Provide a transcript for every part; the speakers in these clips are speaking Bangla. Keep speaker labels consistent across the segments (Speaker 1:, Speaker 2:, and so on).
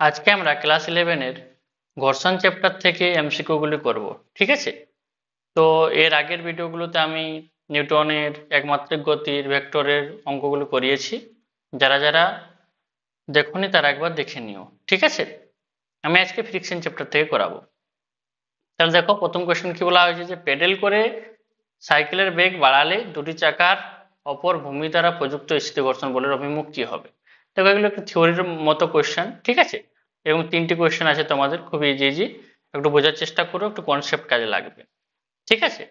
Speaker 1: আজকে আমরা ক্লাস 11-এর ঘর্ষণ চ্যাপ্টার থেকে এমসিকিউ গুলি করব, ঠিক আছে? তো এর আগের ভিডিওগুলোতে আমি নিউটনের একমাত্রিক গতির ভেক্টরের অঙ্কগুলো করিয়েছি। যারা যারা দেখোনি তারা একবার দেখে নিও, ঠিক আছে? আমি আজকে ফ্রিকশন চ্যাপ্টার থেকে করাবো। তাহলে দেখো, প্রথম কোশ্চেন কি বলা হয়েছে যে পেডেল করে সাইকেলের বেগ বাড়ালে দুটি চাকার অপর ভূমি দ্বারা প্রযুক্ত স্থিতি ঘর্ষণ বলের অভিমুখ কি হবে। দেখো, এগুলো একটু থিওরির মতো কোশ্চেন, ঠিক আছে? এবং তিনটি কোশ্চেন আছে তোমাদের, খুব ইজি ইজি। একটু বোঝার চেষ্টা করো, একটু কনসেপ্ট কাজে লাগবে, ঠিক আছে?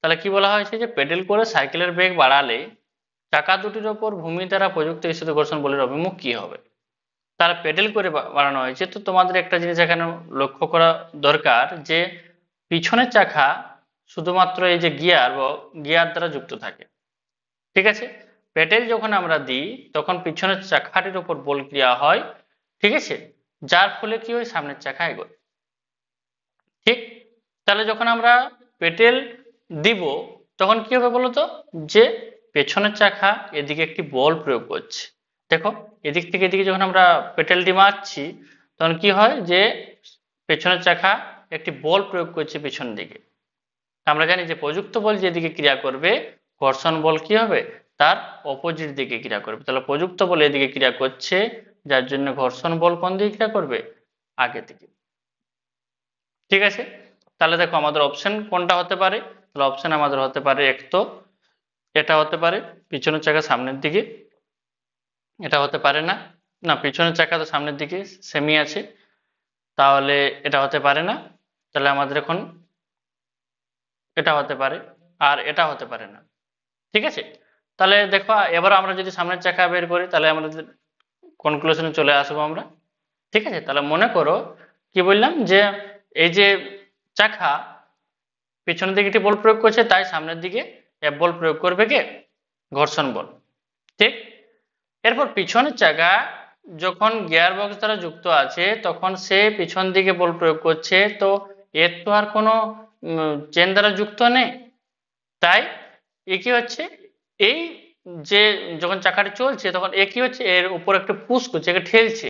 Speaker 1: তাহলে কি বলা হয়েছে যে পেডেল করে সাইকেলের বেগ বাড়ালে চাকা দুটির ওপর ভূমি দ্বারা প্রযুক্ত স্থিতি ঘর্ষণ বলের অভিমুখ কি হবে। তারা পেডেল করে বাড়ানো হয়েছে, তো তোমাদের একটা জিনিস এখানে লক্ষ্য করা দরকার যে পিছনের চাকা শুধুমাত্র এই যে গিয়ার দ্বারা যুক্ত থাকে, ঠিক আছে? পেডেল যখন আমরা দিই তখন পিছনের চাকাটির উপর বল ক্রিয়া হয়, ঠিক আছে? যার ফলে কি হয়, সামনের চাকা এগোয়, ঠিক? তাহলে যখন আমরা পেডেল দিব তখন কি হবে বলতো, যে পেছনের চাকা এদিকে একটি বল প্রয়োগ করছে। দেখো, এদিক থেকে এদিকে যখন আমরা পেডেলটি মারছি তখন কি হয়, যে পেছনের চাকা একটি বল প্রয়োগ করছে পিছন দিকে। আমরা জানি যে প্রযুক্ত বল যেদিকে ক্রিয়া করবে, ঘর্ষণ বল কি হবে, তার অপোজিট দিকে ক্রিয়া করবে। তাহলে প্রযুক্ত বল এদিকে ক্রিয়া করছে, যার জন্য ঘর্ষণ বল কোন দিকে ক্রিয়া করবে, আগের দিকে, ঠিক আছে? তাহলে দেখো, আমাদের অপশন কোনটা হতে পারে। তাহলে অপশন আমাদের হতে পারে, এক তো এটা হতে পারে পিছনের চাকা সামনের দিকে, এটা হতে পারে না। না, পিছনের চাকা তো সামনের দিকে সেমি আছে, তাহলে এটা হতে পারে না। তাহলে আমাদের এখন এটা হতে পারে, আর এটা হতে পারে না, ঠিক আছে? তাহলে দেখো, এবার আমরা যদি সামনের চাকা বের করি তাহলে আমাদের কনক্লুশনে চলে আসবো আমরা, ঠিক আছে? তাহলে মনে করো কি বললাম, যে এই যে চাকা পিছনের দিকে একটি বল প্রয়োগ করছে, তাই সামনের দিকে এক বল প্রয়োগ করবে কে, ঘর্ষণ বল, ঠিক? এরপর পিছনের চাকা যখন গিয়ার বক্স দ্বারা যুক্ত আছে তখন সে পিছন দিকে বল প্রয়োগ করছে, তো এর তো আর কোনো চেন দ্বারা যুক্ত নেই, তাই এ কি হচ্ছে, এই যে যখন চাকাটি চলছে তখন এ কি হচ্ছে, এর উপর একটু পুশ করছে, একে ঠেলছে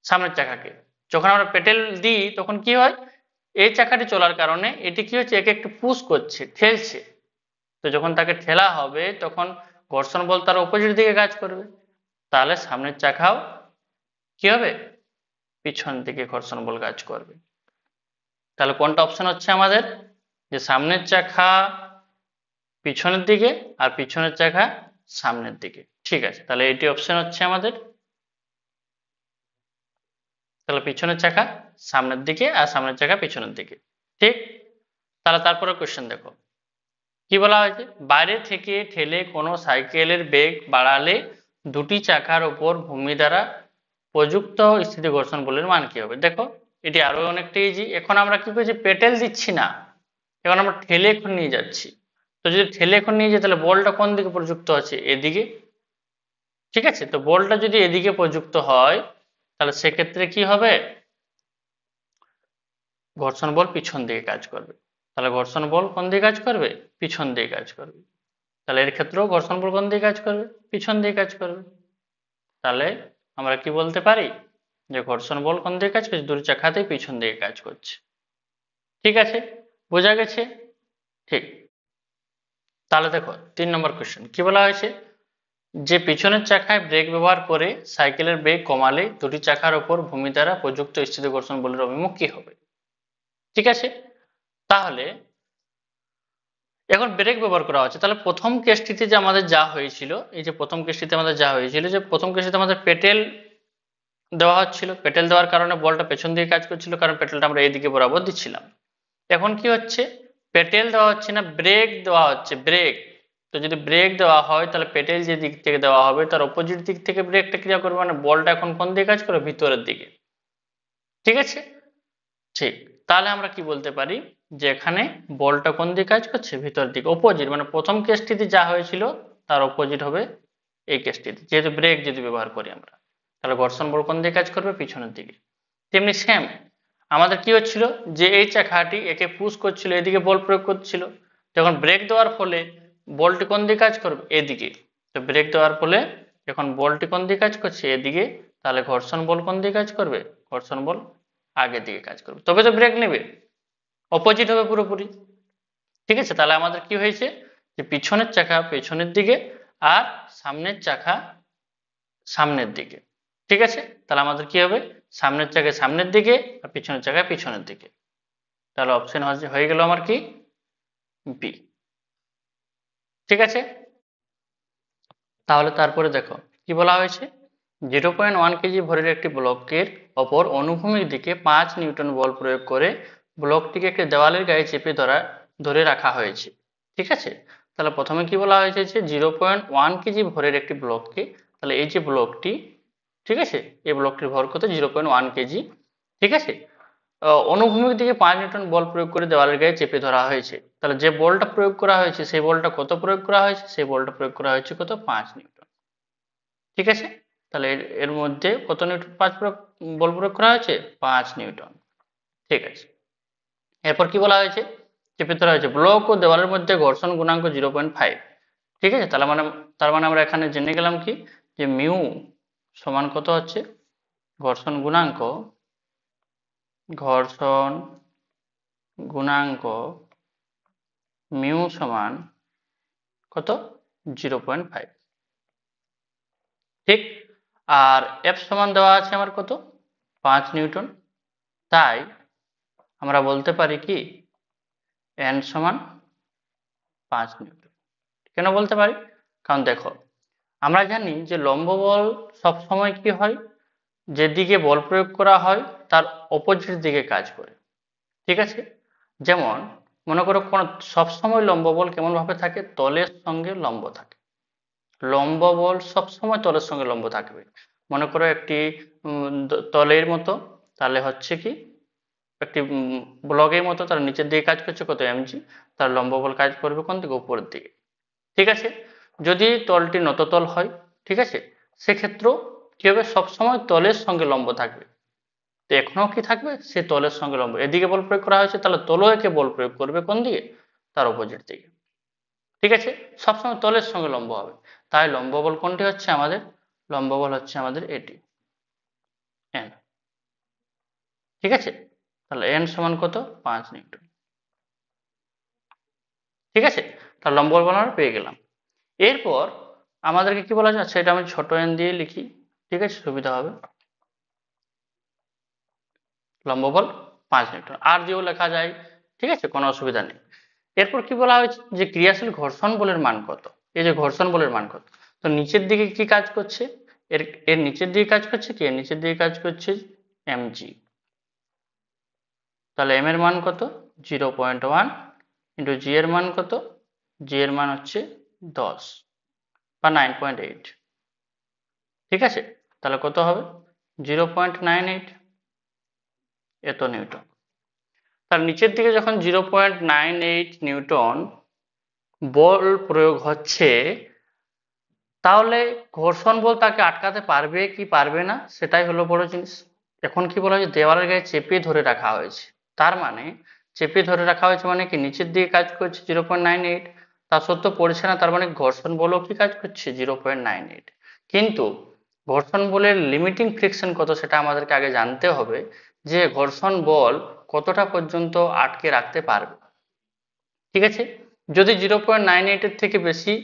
Speaker 1: সামনের চাকাকে। যখন আমরা পেডেল দিই তখন কি হয়, এই চাকাটি চলার কারণে এটি কি হচ্ছে, একে একটু পুশ করছে, ঠেলছে। তো যখন তাকে ঠেলা হবে তখন ঘর্ষণ বল তার অপোজিট দিকে কাজ করবে, তাহলে সামনের চাকাও কি হবে, পিছন দিকে ঘর্ষণ বল কাজ করবে। তাহলে কোনটা অপশন হচ্ছে আমাদের, যে সামনের চাকা পিছনের দিকে আর পিছনের চাকা সামনের দিকে, ঠিক আছে? তাহলে এটি অপশন হচ্ছে আমাদের, তাহলে পিছনের চাকা সামনের দিকে আর সামনের চাকা পিছনের দিকে, ঠিক? তাহলে তারপরে কোশ্চেন দেখো, কি বলা হয়েছে, বাইরে থেকে ঠেলে কোনো সাইকেলের বেগ বাড়ালে দুটি চাকার উপর ভূমি দ্বারা প্রযুক্ত স্থিতি ঘর্ষণ বলের মান কি হবে। দেখো, এটি আরো অনেকটা ইজি। এখন আমরা কি করছি, পেডেল দিচ্ছি না, এখন আমরা ঠেলে এখন নিয়ে যাচ্ছি। তো যদি ঠেলে এখন নিয়ে যাই তাহলে বলটা কোন দিকে প্রযুক্ত আছে, এদিকে, ঠিক আছে? তো বলটা যদি এদিকে প্রযুক্ত হয় তাহলে সেক্ষেত্রে কি হবে, ঘর্ষণ বল পিছন দিকে কাজ করবে। তাহলে ঘর্ষণ বল কোন দিকে কাজ করবে, পিছন দিকে কাজ করবে। তাহলে এর ক্ষেত্রেও ঘর্ষণ বল কোন দিকে কাজ করবে, পিছন দিকে কাজ করবে। তাহলে আমরা কি বলতে পারি, যে ঘর্ষণ বল কোন দিকে কাজ করছে, দুটি চাকাতেই পিছন দিকে কাজ করছে, ঠিক আছে? বোঝা গেছে, ঠিক? তাহলে দেখো 3 নম্বর কোশ্চেন কি বলা হয়েছে, যে পিছনের চাকায় ব্রেক ব্যবহার করে সাইকেলের বেগ কমালে দুটি চাকার উপর ভূমি দ্বারা প্রযুক্ত স্থিতি ঘর্ষণ বলের অভিমুখ কি হবে, ঠিক আছে? তাহলে এখন ব্রেক ব্যবহার করা হচ্ছে, তাহলে প্রথম কেসটিতে যে আমাদের যা হয়েছিল, এই যে প্রথম কেসটিতে আমাদের যা হয়েছিল, যে প্রথম কেসটিতে আমাদের পেটেল দেওয়া হচ্ছিল, পেটেল দেওয়ার কারণে বলটা পেছন দিকে কাজ করছিল, কারণ পেটেলটা আমরা এইদিকে বরাবর দিচ্ছিলাম। এখন কি হচ্ছে, পেটেল দেওয়া হচ্ছে না, ব্রেক দেওয়া হচ্ছে, ব্রেক। তো যদি ব্রেক দেওয়া হয় তাহলে পেটেল যে দিক থেকে দেওয়া হবে তার অপোজিট দিক থেকে ব্রেকটা ক্রিয়া করবে, মানে বলটা এখন কোন দিকে কাজ করবে, ভিতরের দিকে, ঠিক আছে? ঠিক। তাহলে আমরা কি বলতে পারি, যে এখানে বলটা কোন দিকে কাজ করছে, ভিতরের দিকে, অপোজিট, মানে প্রথম কেসটিতে যা হয়েছিল তার অপোজিট হবে এই কেসটিতে, যেহেতু ব্রেক যদি ব্যবহার করি আমরা, তাহলে ঘর্ষণ বল কোন দিকে কাজ করবে, পিছনের দিকে। তেমনি সেম আমাদের কি হচ্ছিল, যে এই চাকাটি একে পুশ করছিল, এদিকে বল প্রয়োগ করছিল, যখন ব্রেক দেওয়ার ফলে বলটি কোন দিকে কাজ করবে, এদিকে। তো ব্রেক দেওয়ার ফলে যখন বলটি কোন দিকে কাজ করছে, এদিকে, তাহলে ঘর্ষণ বল কোন দিকে কাজ করবে? ঘর্ষণ বল আগের দিকে কাজ করবে, তবে তো ব্রেক নেবে, অপোজিট হবে পুরোপুরি। ঠিক আছে, তাহলে আমাদের কি হয়েছে যে পিছনের চাকা পেছনের দিকে আর সামনের চাকা সামনের দিকে। ঠিক আছে, তাহলে আমাদের কি হবে? সামনের চাকা সামনের দিকে আর পিছনের চাকা পিছনের দিকে। তাহলে অপশন হয়ে গেল আমার কি? বি। ঠিক আছে, তাহলে তারপরে দেখো কি বলা হয়েছে, 0.1 কেজি ভরের একটি ব্লকের ওপর অনুভূমিক দিকে 5 নিউটন বল প্রয়োগ করে ব্লকটিকে একটি দেওয়ালের গায়ে চেপে ধরে রাখা হয়েছে। ঠিক আছে, তাহলে প্রথমে কি বলা হয়েছে যে 0.1 কেজি ভরের একটি ব্লককে, তাহলে এই যে ব্লকটি, ঠিক আছে, এই ব্লকটির ভর কত? 0.1 কেজি। ঠিক আছে, অনুভূমিক দিকে 5 নিউটন বল প্রয়োগ করে দেওয়ালের গায়ে চেপে ধরা হয়েছে। তাহলে যে বলটা প্রয়োগ করা হয়েছে সেই বলটা কত প্রয়োগ করা হয়েছে? সেই বলটা প্রয়োগ করা হয়েছে কত? 5 নিউটন। ঠিক আছে, তাহলে এর এর মধ্যে কত নিউটন বল প্রয়োগ করা হয়েছে? 5 নিউটন। ঠিক আছে, এরপর কি বলা হয়েছে? চেপে ধরা হয়েছে ব্লক ও দেওয়ালের মধ্যে ঘর্ষণ গুণাঙ্ক 0.5। ঠিক আছে, তার মানে আমরা এখানে জেনে গেলাম কি, যে মিউ সমান কত হচ্ছে? ঘর্ষণ গুণাঙ্ক, ঘর্ষণ গুণাঙ্ক মিউ সমান কত? 0.5। ঠিক, আর এফ সমান দেওয়া আছে আমার কত? 5 নিউটন। তাই আমরা বলতে পারি কি এন সমান 5 নিউটন। কেন বলতে পারি? কারণ দেখো, আমরা জানি যে লম্ব বল সব সময় কি হয়, যেদিকে বল প্রয়োগ করা হয় তার অপোজিট দিকে কাজ করে। ঠিক আছে, যেমন মনে করো কোন সবসময় লম্ব বল কেমন ভাবে থাকে? তলের সঙ্গে লম্ব থাকে। লম্ব বল সবসময় তলের সঙ্গে লম্ব থাকবে। মনে করো একটি তলের মতো, তাহলে হচ্ছে কি একটি ব্লগের মতো, তার নিচের দিকে কাজ করছে কত? এমজি। তার লম্ব বল কাজ করবে কোন দিকে? উপরের দিকে। ঠিক আছে, যদি তলটি নততল হয়, ঠিক আছে, সেক্ষেত্রেও কি হবে? সবসময় তলের সঙ্গে লম্ব থাকবে। তো এখনো কি থাকবে? সে তলের সঙ্গে লম্ব, এদিকে বল প্রয়োগ করা হয়েছে, তাহলে তলও একে বল প্রয়োগ করবে কোন দিকে? তার অপোজিট দিকে। ঠিক আছে, সবসময় তলের সঙ্গে লম্ব হবে। তাই লম্ব বল কোনটি হচ্ছে আমাদের? লম্ব বল হচ্ছে আমাদের এটি, এন। ঠিক আছে, তাহলে এন সমান কত? 5 নিউটন। ঠিক আছে, তাহলে লম্ব বল আমরা পেয়ে গেলাম। এরপর আমাদেরকে কি বলা যাচ্ছে, এটা আমি ছোট এন দিয়ে লিখি, ঠিক আছে, সুবিধা হবে। লম্ব বল 5 নিউটন, আর দিয়েও লেখা যায়, ঠিক আছে, কোনো অসুবিধা নেই। এরপর কি বলা হয়েছে যে ক্রিয়াশীল ঘর্ষণ বলের মান কত? এই যে ঘর্ষণ বলের মান কত, তো নিচের দিকে কি কাজ করছে? এর এর নিচের দিকে কাজ করছে কি? এর নিচের দিকে কাজ করছে এমজি। তাহলে এম এর মান কত? 0.1 ইন্টু জি এর মান কত? জি এর মান হচ্ছে 10 বা 9.8। ঠিক আছে, তাহলে কত হবে? 0.98 এত নিউটন। তার নিচের দিকে যখন 0.98 নিউটন বল প্রয়োগ হচ্ছে, তাহলে ঘর্ষণ বল তাকে আটকাতে পারবে কি পারবে না, সেটাই হলো বড় জিনিস। এখন কি বলা হয়েছে? দেওয়ালের গায়ে চেপে ধরে রাখা হয়েছে। তার মানে চেপে ধরে রাখা হয়েছে মানে কি নিচের দিকে কাজ করছে 0.98, তা সত্ত্বেও পড়ছে না, তার মানে ঘর্ষণ বলও কি কাজ করছে? 0.98। কিন্তু ঘর্ষণ বলের লিমিটিং ফ্রিকশন কত সেটা আমাদেরকে আগে জানতে হবে, যে ঘর্ষণ বল কতটা পর্যন্ত আটকে রাখতে পারবে। ঠিক আছে, যদি 0.98 এর থেকে বেশি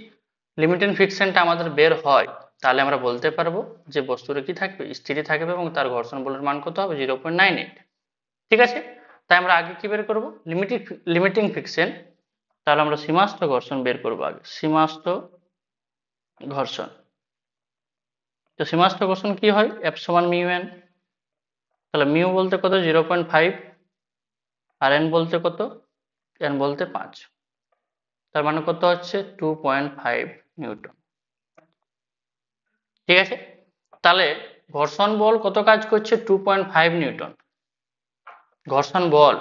Speaker 1: লিমিটিং ফ্রিকশনটা আমাদের বের হয়, তাহলে আমরা বলতে পারবো যে বস্তুটা কি থাকবে? স্থির থাকবে, এবং তার ঘর্ষণ বলের মান কত হবে? 0.98। ঠিক আছে, তাই আমরা আগে কি বের করব? Limiting friction. তাহলে আমরা সীমাস্থ ঘর্ষণ বের করবো আগে, সীমাস্থ ঘর্ষণ। তো সীমাস্থ ঘর্ষণ কি হয়? এফ সমান মিউ এন। তাহলে মিউ বলতে কত? 0.5, আর এন বলতে কত? এন বলতে 5। তার মানে কত হচ্ছে? 2.5 নিউটন। ঠিক আছে, তাহলে ঘর্ষণ বল কত কাজ করছে? 2.5 নিউটন। ঘর্ষণ বল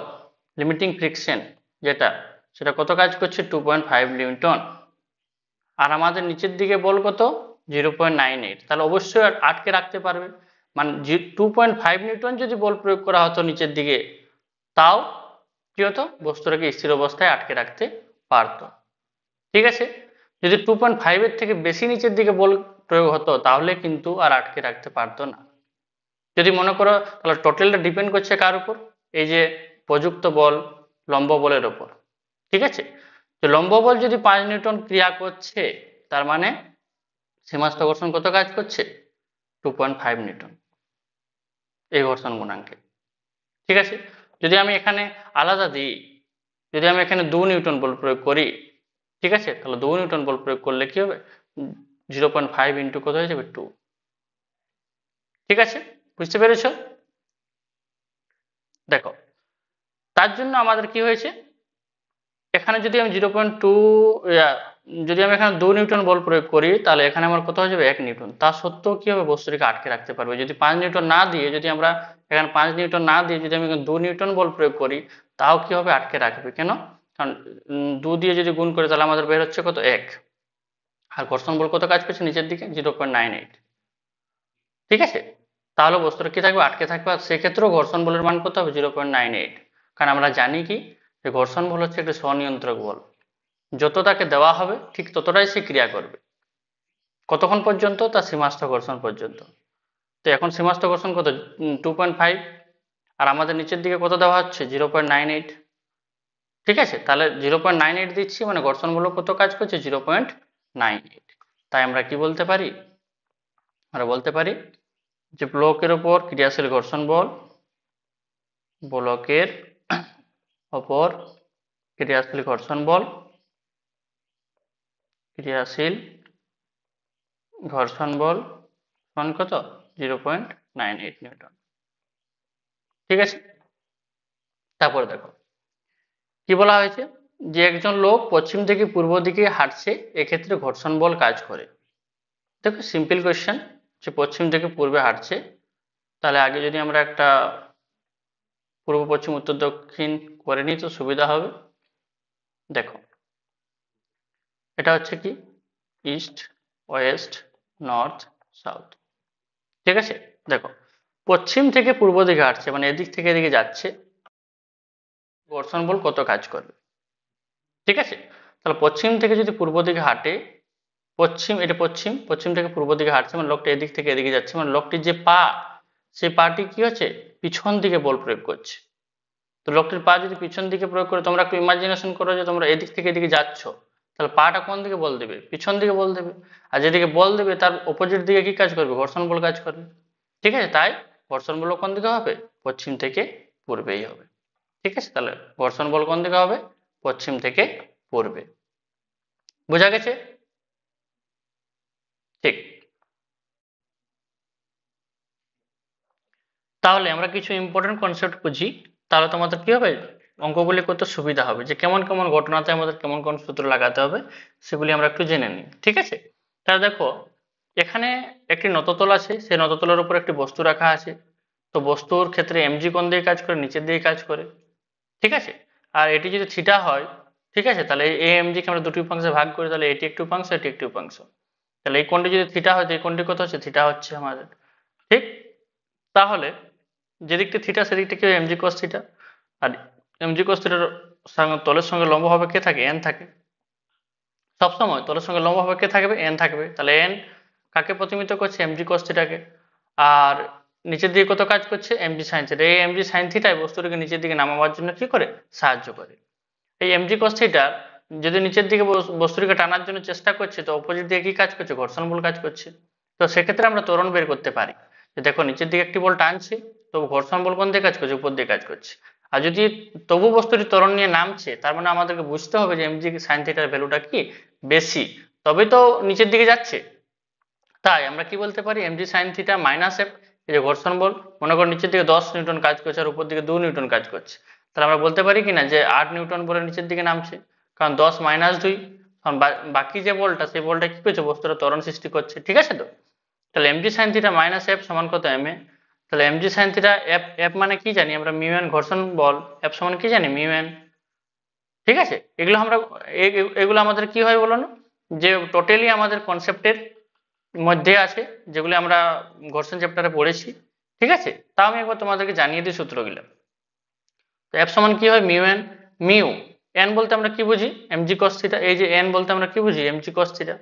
Speaker 1: লিমিটিং ফ্রিকশন যেটা, সেটা কত কাজ করছে? 2.5 নিউটন। আর আমাদের নিচের দিকে বল কত? 0.98। তাহলে অবশ্যই আটকে রাখতে পারবে। মানে 2.5 নিউটন যদি বল প্রয়োগ করা হতো নিচের দিকে, তাও কি হতো? বস্তুটাকে স্থির অবস্থায় আটকে রাখতে পারতো। ঠিক আছে, যদি 2.5 এর থেকে বেশি নিচের দিকে বল প্রয়োগ হতো, তাহলে কিন্তু আর আটকে রাখতে পারতো না। যদি মনে করো তাহলে টোটালটা ডিপেন্ড করছে কার উপর, এই যে প্রযুক্ত বল লম্ব বলের উপর, ঠিক আছে। তো লম্ব বল যদি 5 নিউটন ক্রিয়া করছে, তার মানে সীমাস্থ ঘর্ষণ কত কাজ করছে, 2.5 নিউটন এই ঘর্ষণ গুণাঙ্কে, ঠিক আছে। যদি আমি এখানে আলাদা দিই, যদি আমি এখানে 2 নিউটন বল প্রয়োগ করি, ঠিক আছে, তাহলে 2 নিউটন বল প্রয়োগ করলে কি হবে, 0.5 ইন্টু কত হয়ে যাবে, 2, ঠিক আছে, বুঝতে পেরেছো। দেখো তার জন্য আমাদের কি হয়েছে, এখানে যদি আমি 0.2, যদি আমি এখানে 2 নিউটন বল প্রয়োগ করি, তাহলে এখানে আমার কত হয়ে যাবে, 1 নিউটন। তা সত্ত্বেও কি হবে, বস্তুটিকে আটকে রাখতে পারবে। যদি 5 নিউটন না দিয়ে, যদি আমরা এখানে 5 নিউটন না দিয়ে যদি আমি 2 নিউটন বল প্রয়োগ করি, তাও কি হবে, আটকে রাখবে। কেন, কারণ 2 দিয়ে যদি গুণ করি তাহলে আমাদের বের হচ্ছে কত, 1। আর ঘর্ষণ বল কত কাজ করছে, নিচের দিকে 0.98, ঠিক আছে। তাহলে বস্তুটা কি থাকবে, আটকে থাকবে। আর সেক্ষেত্রেও ঘর্ষণ বলের মান কত হবে, 0.98। কারণ আমরা জানি কি, যে ঘর্ষণ বল হচ্ছে একটা স্বনিয়ন্ত্রক বল, যত তাকে দেওয়া হবে ঠিক ততটাই সে ক্রিয়া করবে। কতক্ষণ পর্যন্ত, তার সীমাস্থ ঘর্ষণ পর্যন্ত। তো এখন সীমাস্থ ঘর্ষণ কত, 2.5, আর আমাদের নিচের দিকে কত দেওয়া হচ্ছে, 0.98, ঠিক আছে। তাহলে 0.98 দিচ্ছি, মানে ঘর্ষণ বল কত কাজ করছে, 0.98। তাই আমরা কি বলতে পারি, আমরা বলতে পারি যে ব্লকের ওপর ক্রিয়াশীল ঘর্ষণ বল, ব্লকের ওপর ক্রিয়াশীল ঘর্ষণ বল, ক্রিয়াশীল ঘর্ষণ বল সমান কত, 0.98 নিউটন, ঠিক আছে। তারপরে দেখো কি বলা হয়েছে, যে একজন লোক পশ্চিম থেকে পূর্ব দিকে হাঁটছে, এক্ষেত্রে ঘর্ষণ বল কাজ করে। দেখো সিম্পল কোয়েশ্চেন, যে পশ্চিম থেকে পূর্বে হাঁটছে, তাহলে আগে যদি আমরা একটা পূর্ব পশ্চিম উত্তর দক্ষিণ করে নিই তো সুবিধা হবে। দেখো এটা হচ্ছে কি, ইস্ট, ওয়েস্ট, নর্থ, সাউথ, ঠিক আছে। দেখো পশ্চিম থেকে পূর্ব দিকে হাঁটছে, মানে এদিক থেকে এদিকে যাচ্ছে, ঘর্ষণ বল কত কাজ করবে, ঠিক আছে। তাহলে পশ্চিম থেকে যদি পূর্ব দিকে হাঁটে, পশ্চিম, এটা পশ্চিম, পশ্চিম থেকে পূর্ব দিকে হাঁটছে, মানে লোকটা এদিক থেকে এদিকে যাচ্ছে, মানে লোকটির যে পা, সেই পাটি কি হচ্ছে, পিছন দিকে বল প্রয়োগ করছে। তো লোকটির পা যদি পিছন দিকে প্রয়োগ করে, তোমরা একটু ইমাজিনেশন করো যে তোমরা এদিক থেকে এদিকে যাচ্ছ, তাহলে পাটা কোন দিকে বল দেবে, পিছন দিকে বল দেবে। আর যেদিকে বল দেবে তার অপোজিট দিকে কি কাজ করবে, ঘর্ষণ বল কাজ করবে, ঠিক আছে। তাই ঘর্ষণ বল কোন দিকে হবে, পশ্চিম থেকে পূর্বেই হবে, ঠিক আছে। তাহলে ঘর্ষণ বল কোন দিকে হবে, পশ্চিম থেকে পূর্বে, বোঝা গেছে, ঠিক। তাহলে আমরা কিছু ইম্পর্টেন্ট কনসেপ্ট বুঝি, তাহলে তোমাদের কি হবে, অঙ্কগুলি করতে সুবিধা হবে, যে কেমন কেমন ঘটনাতে আমাদের কেমন কোন সূত্র লাগাতে হবে, সেগুলি আমরা একটু জেনে নিই, ঠিক আছে। তাহলে দেখো এখানে একটি নততল আছে, সেই নততলের উপর একটি বস্তু রাখা আছে। তো বস্তুর ক্ষেত্রে এমজি কোণ দিয়ে কাজ করে, নিচের দিকে কাজ করে, ঠিক আছে। আর এটি যদি থিটা হয়, ঠিক আছে, তাহলে এই এমজি কে আমরা দুটি উপাংশে ভাগ করি, তাহলে এটি একটি উপাংশ, এটি একটি উপাংশ। তাহলে এই কোণটি যদি থিটা হয়, তো এই কোণটি কত হচ্ছে, থিটা হচ্ছে আমাদের, ঠিক। তাহলে যেদিকটা থিটা সেদিকটা কি হয়, এমজি কস থিটা। আর এমজি কস থিটার তলের সঙ্গে লম্বভাবে কে থাকে, এন থাকে। সবসময় তলের সঙ্গে লম্বভাবে কে থাকবে, এন থাকবে। তাহলে এন কাকে প্রতিনিধিত্ব করছে, এমজি কস থিটাকে। আর নিচের দিকে কত কাজ করছে, এমজি সাইন থিটা। এই এমজি সাইন থিটাই বস্তুটাকে নিচের দিকে নামাবার জন্য কি করে, সাহায্য করে। এই এমজি কস থিটা যদি নিচের দিকে বস্তুটিকে টানার জন্য চেষ্টা করছে, তো অপোজিট দিকে কি কাজ করছে, ঘর্ষণ বল কাজ করছে। তো সেক্ষেত্রে আমরা ত্বরণ বের করতে পারি, যে দেখো নিচের দিকে একটি বল টানছে, তো ঘর্ষণ বল কোন দিকে কাজ করছে, উপর দিকে কাজ করছে। আর যদি তবু বস্তুটি ত্বরণ নিয়ে নামছে, তার মানে আমাদেরকে বুঝতে হবে যে এমজি সাইন থিটার ভ্যালুটা কি বেশি, তবে তো নিচের দিকে যাচ্ছে। তাই আমরা কি বলতে পারি, MG sine theta minus F, এই যে ঘর্ষণ বল, মনে করো নিচের দিকে 10 নিউটন কাজ করছে আর উপর দিকে 2 নিউটন কাজ করছে, তাহলে আমরা বলতে পারি কিনা যে 8 নিউটন বলে নিচের দিকে নামছে, কারণ 10 মাইনাস 2, কারণ বাকি যে বলটা, সেই বলটা কি করছে, বস্তুটা ত্বরণ সৃষ্টি করছে, ঠিক আছে। তো তাহলে MG sine theta minus F সমান কত, এম এ। তাহলে MG sine theta F, F মানে কি জানি আমরা, মিউ এন ঘর্ষণ বল, এফ সমান কি জানি, মিউ এন, ঠিক আছে। এগুলো আমরা এগুলো আমাদের কি হয় বলো না, যে টোটালি আমাদের কনসেপ্টের মধ্যে আছে, যেগুলো আমরা ঘর্ষণ চ্যাপ্টারে পড়েছি, ঠিক আছে। তা আমি একবার তোমাদেরকে জানিয়ে দিই সূত্রগুলো। তো এফ সমান কি হয়, মিউ এন, মিউ এন বলতে আমরা কি বুঝি, এমজি কস থিটা। এই যে এন বলতে আমরা কি বুঝি, এমজি কস থিটা,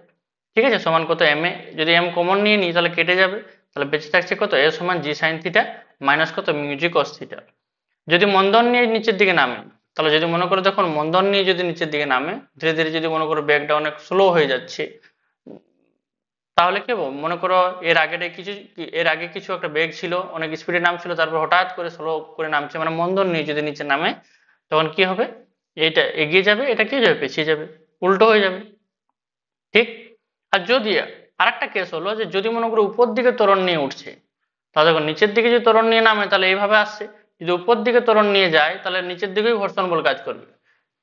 Speaker 1: ঠিক আছে, সমান কত, এম এ। যদি এম কমন নিয়ে নিই তাহলে কেটে যাবে, তাহলে বেঁচে থাকছে কত এ সমান জি সাইন থিটা মাইনাস কত মিউ জি কস থিটা। যদি মন্দন নিয়ে নিচের দিকে নামে, তাহলে যদি মনে করো দেখুন মন্দন নিয়ে যদি নিচের দিকে নামে ধীরে ধীরে, যদি মনে করো বেগটা অনেক স্লো হয়ে যাচ্ছে, তাহলে কি হবে মনে করো এর আগে কিছু একটা বেগ ছিল, অনেক স্পিডে নামছিল, তারপর হঠাৎ করে স্লো করে নামছে, মানে মন্দন নিয়ে যদি নিচে নামে, তখন কি হবে, এটা এগিয়ে যাবে, এটা কি হয়ে যাবে, পিছিয়ে যাবে, উল্টো হয়ে যাবে। ঠিক। আর যদি আরেকটা কেস হলো যে যদি মনে করো উপর দিকে ত্বরণ নিয়ে উঠছে, তাহলে দেখো নিচের দিকে যদি ত্বরণ নিয়ে নামে তাহলে এইভাবে আসছে, যদি উপর দিকে ত্বরণ নিয়ে যায় তাহলে নিচের দিকেই ঘর্ষণ বল কাজ করবে,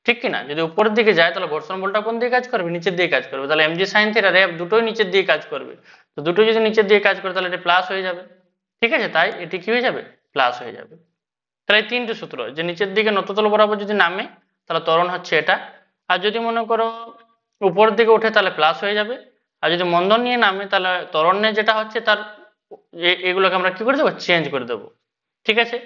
Speaker 1: ঠিক কিনা? যদি উপরের দিকে যায় তাহলে ঘর্ষণ বলটা কোন দিকে কাজ করবে, নিচের দিকে কাজ করবে, তাহলে এমজি সাইন থিটা রেফ দুটোই নিচের দিকে কাজ করবে। তো দুটো যদি নিচের দিকে কাজ করে তাহলে এটা প্লাস হয়ে যাবে, ঠিক আছে? তাই এটি কি হয়ে যাবে, প্লাস হয়ে যাবে। তাহলে এই তিনটে সূত্র, যে নিচের দিকে নততল বরাবর যদি নামে তাহলে ত্বরণ হচ্ছে এটা, আর যদি মনে করো উপরের দিকে ওঠে তাহলে প্লাস হয়ে যাবে, আর যদি মন্দন নিয়ে নামে তাহলে ত্বরণে যেটা হচ্ছে তার এগুলোকে আমরা কি করে দেবো, চেঞ্জ করে দেবো, ঠিক আছে?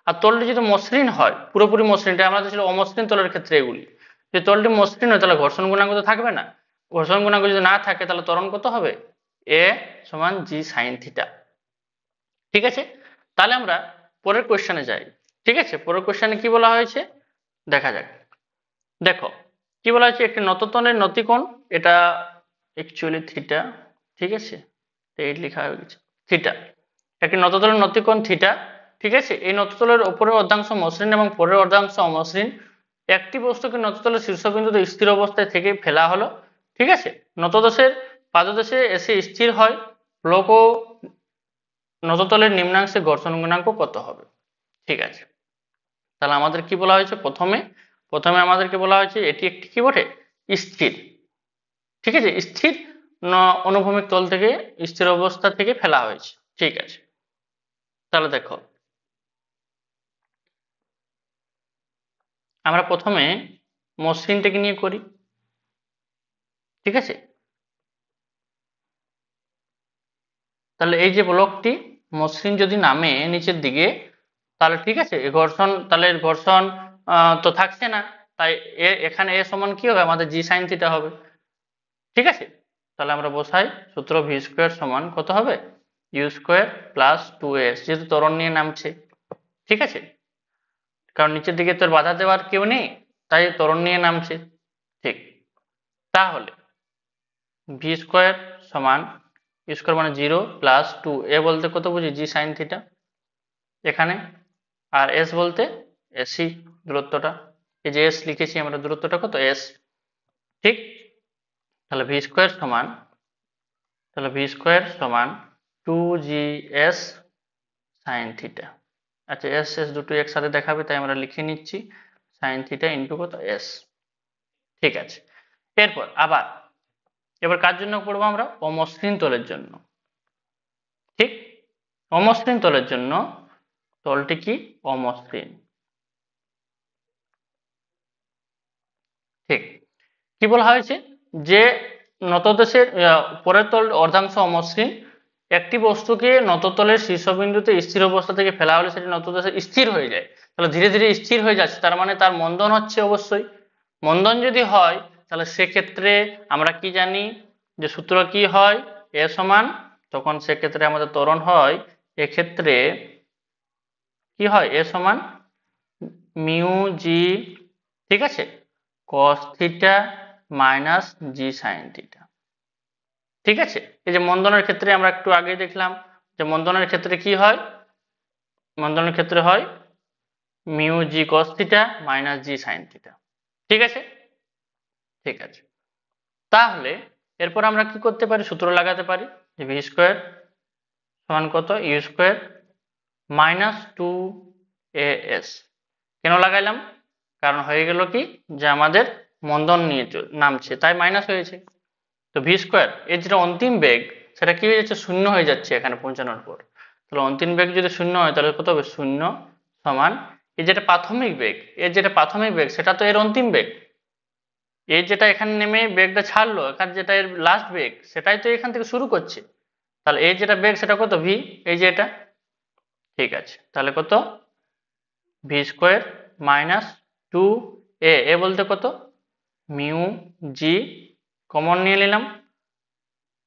Speaker 1: আর তলটি যদি মসৃণ হয়, পুরোপুরি মসৃণটা আমাদের ছিল অমসৃণ তলের ক্ষেত্রে এগুলি, যদি তলটি মসৃণ হয় তাহলে ঘর্ষণ গুণাঙ্ক তো থাকবে না, ঘর্ষণ গুণাঙ্ক যদি না থাকে তাহলে ত্বরণ কত হবে, এ সমান জি সাইন থিটা, ঠিক আছে? তাহলে আমরা পরের কোশ্চেনে যাই, ঠিক আছে? পরের কোশ্চেনে কি বলা হয়েছে দেখা যাক। দেখো কি বলা হয়েছে, একটি নততলের নতিকোণ, এটা অ্যাকচুয়ালি থিটা, ঠিক আছে, এইট লেখা হয়ে গেছে থিটা, একটি নততলের নতিকোণ থিটা, ঠিক আছে? এই নততলের উপরের অর্ধাংশ মসৃণ এবং পরের অর্ধাংশ অমসৃণ, একটি বস্তুকে নততলের শীর্ষবিন্দুতে স্থির অবস্থায় থেকে ফেলা হলো, ঠিক আছে? নতদেশের পাদদেশে এসে স্থির হয়, লোক ও নততলের নিম্নাংশে ঘর্ষণ গুণাঙ্ক কত হবে, ঠিক আছে? তাহলে আমাদের কি বলা হয়েছে, প্রথমে প্রথমে আমাদেরকে বলা হয়েছে এটি একটি কি বটে, স্থির, ঠিক আছে, স্থির অনুভূমিক তল থেকে স্থির অবস্থা থেকে ফেলা হয়েছে, ঠিক আছে? তাহলে দেখো আমরা প্রথমে মসৃণটাকে নিয়ে করি, ঠিক আছে? তাহলে এই যে ব্লকটি মসৃণ যদি নামে নিচের দিকে, তাহলে ঠিক আছে, এই ঘর্ষণ, তাহলে এর ঘর্ষণ তো থাকছে না, তাই এখানে এ সমান কি হবে, আমাদের জি সাইন থিটা হবে, ঠিক আছে? তাহলে আমরা বসাই সূত্র ভি স্কোয়ার সমান কত হবে, U square plus two S, যেহেতু ত্বরণ নিয়ে নামছে, ঠিক আছে, কারণ নিচের দিকে তোর বাধা দেওয়ার কেউ নেই, তাই ত্বরণ নিয়ে নামছে, ঠিক। তাহলে ভি স্কোয়ার সমান স্কোয়ার মানে 0 প্লাস 2 এ বলতে কত বুঝি, জি সাইন থিটা এখানে, আর এস বলতে এসি দূরত্বটা, এই যে এস লিখেছি আমরা, দূরত্বটা কত এস, ঠিক। তাহলে ভি স্কোয়ার সমান, তাহলে ভি স্কোয়ার সমান 2gs সাইন থিটা, আচ্ছা এস এস দুটো একসাথে দেখাবে তাই আমরা লিখে নিচ্ছি সাইন থিটা ইন্টু কত এস, ঠিক আছে? এরপর আবার এবার কার জন্য পড়বো আমরা, অমসৃণ তলের জন্য, ঠিক। অমসৃণ তলের জন্য তলটি কি, অমসৃণ, ঠিক। কি বলা হয়েছে, যে নতদেশের পরের তল অর্ধাংশ অমসৃণ, একটি বস্তুকে নততলের শীর্ষবিন্দুতে স্থির অবস্থা থেকে ফেলা হলে সেটি নতদেশে স্থির হয়ে যায়, তাহলে ধীরে ধীরে স্থির হয়ে যাচ্ছে, তার মানে তার মন্দন হচ্ছে অবশ্যই, মন্দন যদি হয় তাহলে সেক্ষেত্রে আমরা কি জানি, যে সূত্র কি হয়, এ সমান, তখন সেক্ষেত্রে আমাদের ত্বরণ হয়, এক্ষেত্রে কি হয়, এ সমান মিউ জি, ঠিক আছে, cos থিটা মাইনাস জি সাইন থিটা, ঠিক আছে? এই যে মন্দনের ক্ষেত্রে আমরা একটু আগে দেখলাম যে মন্দনের ক্ষেত্রে কি হয়, মন্দনের ক্ষেত্রে হয় মিউ জি cos থিটা মাইনাস জি সাইন থিটা, ঠিক আছে, ঠিক আছে। তাহলে এরপর আমরা কি করতে পারি, সূত্র লাগাতে পারি, যে ভি স্কোয়ার সমান কত, ইউ স্কোয়ার মাইনাস 2as, কেন লাগাইলাম, কারণ হয়ে গেল কি, যে আমাদের মন্দন নিয়ে নামছে তাই মাইনাস হয়েছে, তো ভি স্কোয়ার এর যেটা অন্তিম বেগ সেটা কি হয়ে যাচ্ছে, শূন্য হয়ে যাচ্ছে এখানে পৌঁছানোর পর, তাহলে অন্তিম বেগ যদি শূন্য হয় তাহলে কত হবে, শূন্য সমান এর যেটা প্রাথমিক বেগ, এর যেটা প্রাথমিক বেগ সেটা তো এর অন্তিম বেগ, এর যেটা এখানে নেমে বেগটা ছাড়লো, এখানে যেটা এর লাস্ট বেগ সেটাই তো এখান থেকে শুরু করছে, তাহলে এর যেটা বেগ সেটা কত ভি, এই যে এটা, ঠিক আছে, তাহলে কত ভি স্কোয়ার মাইনাস 2a বলতে কত, মিউ জি কমন নিয়ে নিলাম,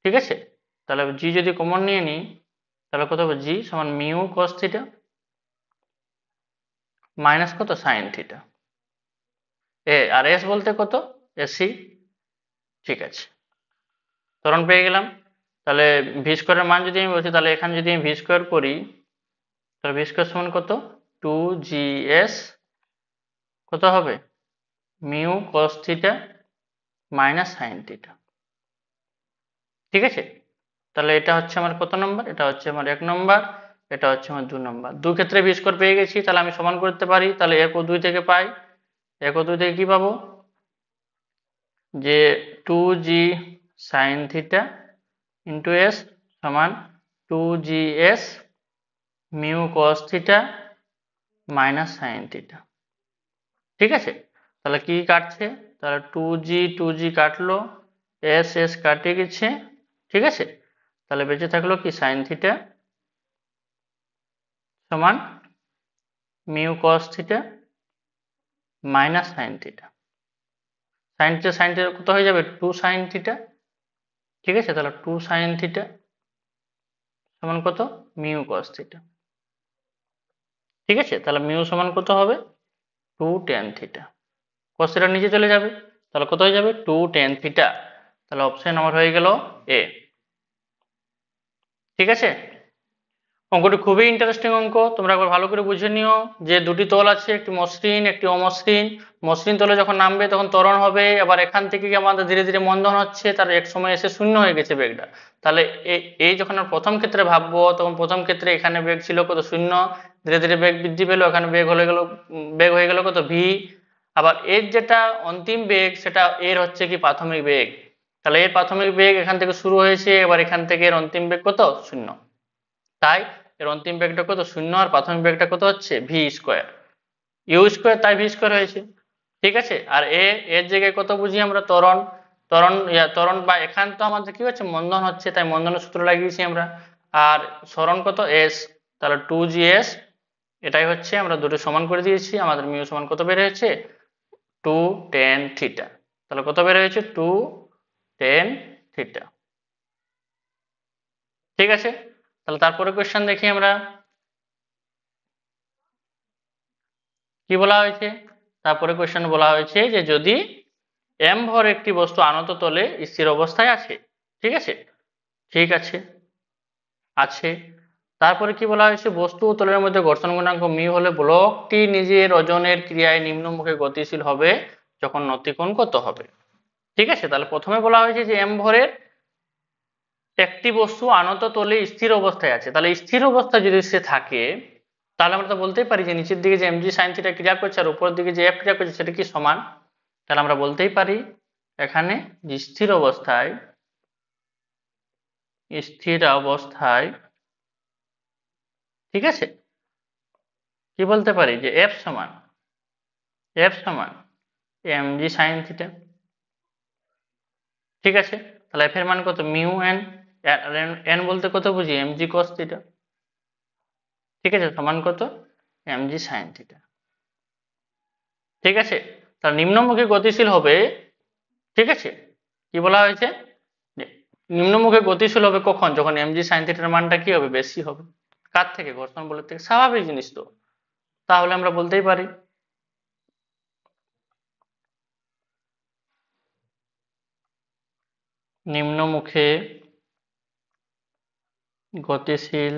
Speaker 1: ঠিক আছে, তাহলে জি যদি কমন নিয়ে নিই তাহলে কত হবে জি সমান মিউ কস থিটা মাইনাস কত সাইন থিটা। আর এস বলতে কত এসি। ঠিক আছে, ত্বরণ পেয়ে গেলাম। তাহলে ভি স্কোয়ারের মান যদি আমি বলছি, তাহলে এখানে যদি আমি ভি স্কোয়ার করি, তাহলে ভি স্কোয়ার সমান কত 2GS কত হবে mu cos theta minus sine theta. ঠিক আছে, তাহলে এটা হচ্ছে আমার কত নম্বর, এটা হচ্ছে আমার 1 নম্বর, এটা হচ্ছে আমার 2 নম্বর। দু ক্ষেত্রে ভি স্কোয়ার পেয়ে গেছি, তাহলে আমি সমান করতে পারি। তাহলে 1 ও 2 থেকে পাই, 1 ও 2 থেকে কি পাবো যে 2G sine theta into S সমান 2GS mu cos theta minus sine theta. ঠিক আছে, তাহলে কি কাটছে, তাহলে 2G কাটলো, এস কাটে গেছে। ঠিক আছে, তাহলে বেঁচে থাকলো কি সাইন থিটা সমান mu cos theta minus sine theta. Sine theta কত হয়ে যাবে 2 সাইন থিটা। ঠিক আছে, তাহলে 2 সাইন থিটা সমান কত মিউ কস থিটা। ঠিক আছে, তাহলে মিউ সমান কত হবে 2 টেন থিটা। কস থিটা নিচে চলে যাবে, তাহলে কত হয়ে যাবে 2 টেন থিটা। তাহলে অপশন আমার হয়ে গেল এ। ঠিক আছে, অঙ্কটি খুবই ইন্টারেস্টিং অঙ্ক, তোমরা একবার ভালো করে বুঝে নিও যে দুটি তল আছে, একটি মসৃণ একটি অমসৃণ। মসৃণ তলে যখন নামবে তখন ত্বরণ হবে, আবার এখান থেকে কি আমাদের ধীরে ধীরে মন্দন হচ্ছে, তার এক সময় এসে শূন্য হয়ে গেছে বেগটা। তাহলে এই যখন প্রথম ক্ষেত্রে ভাববো, তখন প্রথম ক্ষেত্রে এখানে বেগ ছিল কত শূন্য, ধীরে ধীরে বেগ বৃদ্ধি পেলো, এখানে বেগ হয়ে গেল কত ভি। আবার এর যেটা অন্তিম বেগ সেটা এর হচ্ছে কি প্রাথমিক বেগ। তাহলে এর প্রাথমিক বেগ এখান থেকে শুরু হয়েছে, এবার এখান থেকে এর অন্তিম বেগ কত শূন্য। তাই এর অন্তিম বেগটা কত শূন্য, আর প্রাথমিক বেগটা কত হচ্ছে ভি স্কোয়ার। ইউ স্কোয়ার, তাই ভি স্কোয়ার হয়েছে। ঠিক আছে, আর এর জায়গায় কত বুঝি আমরা ত্বরণ। ত্বরণ বা এখান তো আমাদের কি হচ্ছে মন্দন হচ্ছে, তাই মন্দনের সূত্র লাগিয়েছি আমরা। আর সরণ কত এস, তাহলে 2GS, এটাই হচ্ছে আমরা দুটো সমান করে দিয়েছি। আমাদের মিউ সমান কত বের হয়েছে 2 টেন থিটা। তাহলে কত বের হয়েছে 2 টেন থিটা। ঠিক আছে, তাহলে তারপরে কোয়েশ্চেন দেখি আমরা কি বলা হয়েছে। তারপরে কোয়েশ্চেন বলা হয়েছে যে যদি এম ভর একটি বস্তু আনত তলে স্থির অবস্থায় আছে। ঠিক আছে, ঠিক আছে আছে। তারপরে কি বলা হয়েছে, বস্তু ও তলের মধ্যে ঘর্ষণ গুণাঙ্ক মিউ হলে ব্লকটি নিজের ওজনের ক্রিয়ায় নিম্নমুখে গতিশীল হবে যখন নতিকোণ কত হবে। ঠিক আছে, তাহলে প্রথমে বলা হয়েছে যে এম ভরের একটি বস্তু আনত তলে স্থির অবস্থায় আছে। তাহলে স্থির অবস্থায় যদি সে থাকে, তাহলে আমরা তো বলতেই পারি যে নিচের দিকে যে এমজি সাইন থিটা ক্রিয়া করছে আর উপরের দিকে যে এফ ক্রিয়া করছে সেটা কি সমান। তাহলে আমরা বলতেই পারি এখানে যে স্থির অবস্থায় ঠিক আছে কি বলতে পারি যে এফ সমান এমজি সাইন থিটা। ঠিক আছে, তাহলে এফ এর মান কত মিউ এন, এন বলতে কত বুঝি এমজি কস থিটা। ঠিক আছে, সমান কত এমজি সাইন থিটা। ঠিক আছে, তাহলে নিম্নমুখী গতিশীল হবে। ঠিক আছে, কি বলা হয়েছে যে নিম্নমুখে গতিশীল হবে কখন, যখন এমজি সাইন থিটার মানটা কি হবে বেশি হবে। কার থেকে, ঘর্ষণ বলের থেকে। স্বাভাবিক জিনিস তো, তাহলে আমরা বলতেই পারি নিম্নমুখে গতিশীল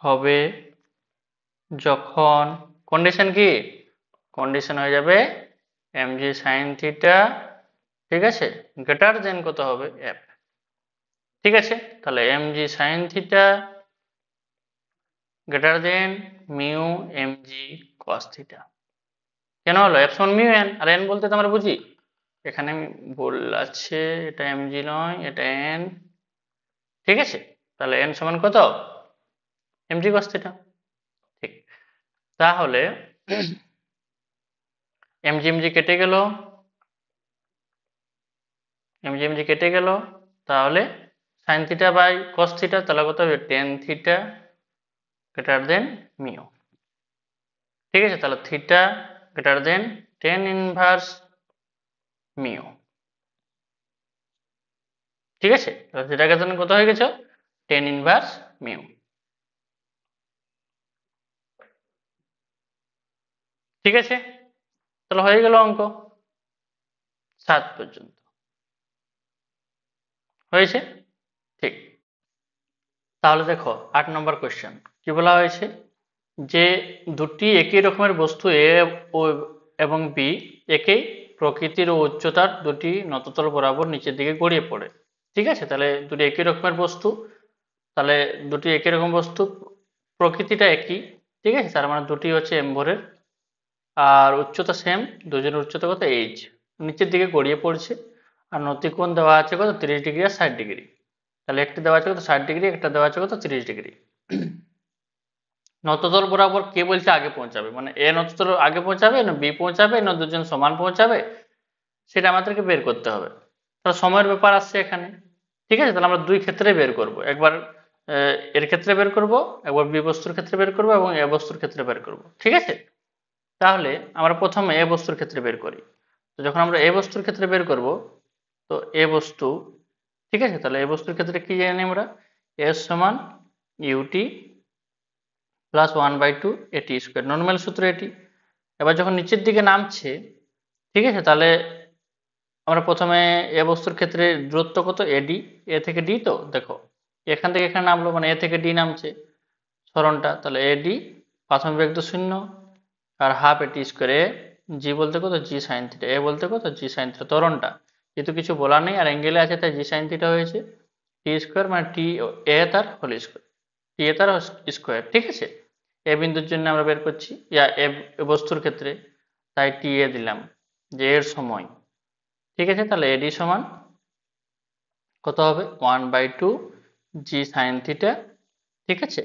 Speaker 1: হবে যখন, কন্ডিশন কি, কন্ডিশন হয়ে যাবে এমজি সাইন থিটা। ঠিক আছে, গ্রেটার দেন কত হবে এফ। ঠিক আছে, তাহলে MG sine theta greater than mu MG cos theta. কেন হলো এফ সমান মিউ এন, আর এন বলতে তো আমরা বুঝি, এখানে আমি ভুল আছে, এটা এমজি নয় এটা এন। ঠিক আছে, তাহলে এন সমান কত এমজি কস থিটা। ঠিক, তাহলে এমজি এমজি কেটে গেল, এমজি এমজি কেটে গেল, তাহলে sine theta by cos theta, তাহলে কত হবে tan theta greater than mu. ঠিক আছে, তাহলে theta greater than tan inverse mu. ঠিক আছে, তাহলে থিটা গ্রেটার দেন কত হয়ে গেছে টেন ইনভার্স মিউ। ঠিক আছে, তাহলে হয়ে গেল অঙ্ক 7 পর্যন্ত। হয়েছে? ঠিক। তাহলে দেখো 8 নম্বর কোশ্চেন কি বলা হয়েছে, যে দুটি একই রকমের বস্তু এ এবং বি একই প্রকৃতির ও উচ্চতার দুটি নততল বরাবর নিচের দিকে গড়িয়ে পড়ে। ঠিক আছে, তাহলে দুটি একই রকমের বস্তু, তাহলে দুটি একই রকম বস্তু, প্রকৃতিটা একই। ঠিক আছে, তার মানে দুটি হচ্ছে এম ভরের, আর উচ্চতা সেম, দুজনের উচ্চতা কত এইচ, নিচের দিকে গড়িয়ে পড়ছে। আর নতিকোণ দেওয়া আছে কত 30 ডিগ্রি আর 60 ডিগ্রি। তাহলে একটি দেওয়া আছে কত 60 ডিগ্রি, একটা দেওয়া আছে কত 30 ডিগ্রি। নততল বরাবর কে বলছে আগে পৌঁছাবে, মানে এ নততল আগে পৌঁছাবে না বি পৌঁছাবে না দুজন সমান পৌঁছাবে, সেটা আমাদেরকে বের করতে হবে। তাহলে সময়ের ব্যাপার আসছে এখানে। ঠিক আছে, তাহলে আমরা দুই ক্ষেত্রে বের করব, একবার এর ক্ষেত্রে বের করব, একবার বি বস্তুর ক্ষেত্রে বের করব এবং এ বস্তুর ক্ষেত্রে বের করব। ঠিক আছে, তাহলে আমরা প্রথমে এ বস্তুর ক্ষেত্রে বের করি। তো যখন আমরা এ বস্তুর ক্ষেত্রে বের করব, তো এ বস্তু, ঠিক আছে, তাহলে এ বস্তুর ক্ষেত্রে কি জানি আমরা, এস সমান ইউটি প্লাস 1/2 এটি স্কোয়ার, নর্মাল সূত্র এটি। এবার যখন নিচের দিকে নামছে, ঠিক আছে, তাহলে আমরা প্রথমে এ বস্তুর ক্ষেত্রে দূরত্ব কত এডি, এ থেকে ডি, তো দেখো এখান থেকে এখানে নামলো মানে এ থেকে ডি নামছে সরণটা, তাহলে এডি প্রাথমিক বেগ তো 0 আর হাফ এটি স্কোয়ার, এ জি বলতে কত জি সাইন থিটা, এ বলতে কত জি সাইন থিটা, ত্বরণটা যেহেতু কিছু বলার নেই আর অ্যাঙ্গেলে আছে তাই জি সাইন থিটা হয়েছে, টি স্কোয়ার মানে টি এ তার হোল স্কোয়ার, টি এ তার স্কোয়ার। ঠিক আছে, এ বিন্দুর জন্য আমরা বের করছি, ইয়া এ বস্তুর ক্ষেত্রে তাই টি এ দিলাম যে এর সময়। ঠিক আছে, তাহলে এডি সমান কত হবে 1/2 জি সাইন থিটা। ঠিক আছে,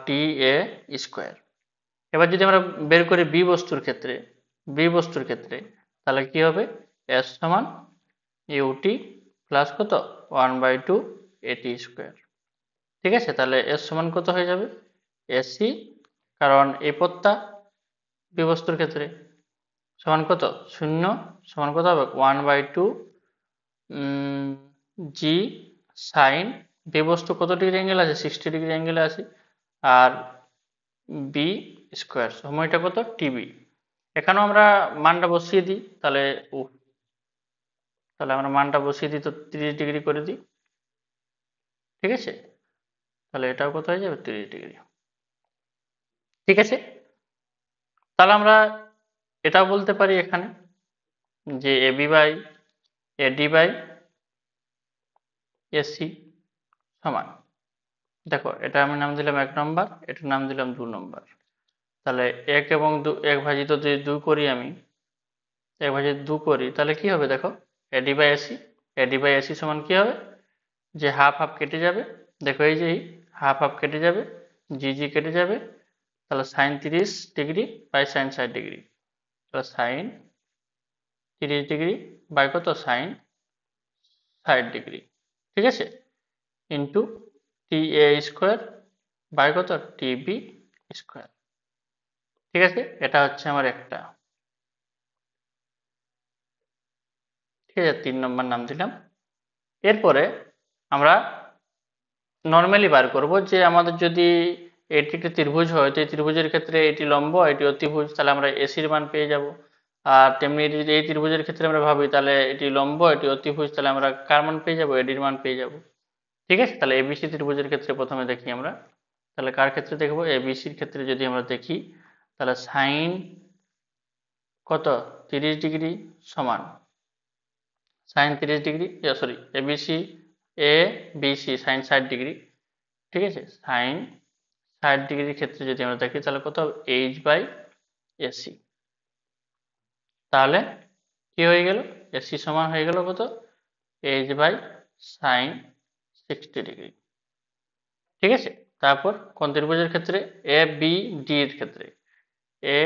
Speaker 1: টি এ স্কোয়ার। এবার যদি আমরা বের করি বি বস্তুর ক্ষেত্রে, বি বস্তুর ক্ষেত্রে তাহলে কি হবে, এস সমান ইউটি প্লাস কত 1/2 এটি স্কোয়ার। ঠিক আছে, তাহলে এস সমান কত হয়ে যাবে এসি, কারণ এই পদটা বি বস্তুর ক্ষেত্রে সমান কত 0, সমান কত হবে 1/2 জি সাইন, বি বস্তু কত ডিগ্রি অ্যাঙ্গেল আছে 60 ডিগ্রি অ্যাঙ্গেলে আছে, আর বি স্কোয়ার সময়টা কত টিবি। এখানেও আমরা মানটা বসিয়ে দিই, তাহলে তাহলে আমরা মানটা বসিয়ে দিই, তো 30 ডিগ্রি করে দিই। ঠিক আছে, তাহলে এটাও কত হয়ে যাবে 30 ডিগ্রি। ঠিক আছে, তাহলে আমরা এটাও বলতে পারি এখানে যে AB by AD by AC সমান, দেখো এটা আমি নাম দিলাম 1 নম্বর, এটার নাম দিলাম 2 নম্বর। তাহলে 1 এবং 2 1 ভাজিত যদি 2 করি আমি, 1 ভাজিত 2 করি তাহলে কি হবে, দেখো AD by AC, AD by AC সমান কি হবে, যে হাফ হাফ কেটে যাবে, দেখো এই যে হাফ হাফ কেটে যাবে, জি জি কেটে যাবে, তাহলে sine 30 degree by sine 60 degree, তাহলে সাইন 30 ডিগ্রি বাই কত সাইন 60 ডিগ্রি। ঠিক আছে, into T A square by কত টিবি স্কোয়ার। ঠিক আছে, এটা হচ্ছে আমার একটা। ঠিক আছে, 3 নম্বর নাম দিলাম। এরপরে আমরা নর্মালি বার করব যে আমাদের যদি এটি একটি ত্রিভুজ হয়, তো এই ত্রিভুজের ক্ষেত্রে এটি লম্ব এটি অতিভুজ, তাহলে আমরা এসির মান পেয়ে যাব। আর তেমনি যদি এই ত্রিভুজের ক্ষেত্রে আমরা ভাবি তাহলে এটি লম্ব এটি অতিভুজ, তাহলে আমরা কার মান পেয়ে যাব, এডির মান পেয়ে যাব। ঠিক আছে, তাহলে এবিসি ত্রিভুজের ক্ষেত্রে প্রথমে দেখি আমরা, তাহলে কার ক্ষেত্রে দেখবো, এবিসির ক্ষেত্রে যদি আমরা দেখি তাহলে সাইন কত 30 ডিগ্রি সমান সাইন 30 ডিগ্রি, সরি এবিসি এ বিসি সাইন 60 ডিগ্রি। ঠিক আছে, সাইন 60 ডিগ্রির ক্ষেত্রে যদি আমরা দেখি তাহলে কত হবে এইচ বাই এসি, তাহলে কি হয়ে গেল, এসি সমান হয়ে গেল কত এইচ বাই সাইন 60 ডিগ্রি। ঠিক আছে, তারপর কোন ত্রিভুজের ক্ষেত্রে, এ বি ডি এর ক্ষেত্রে, এ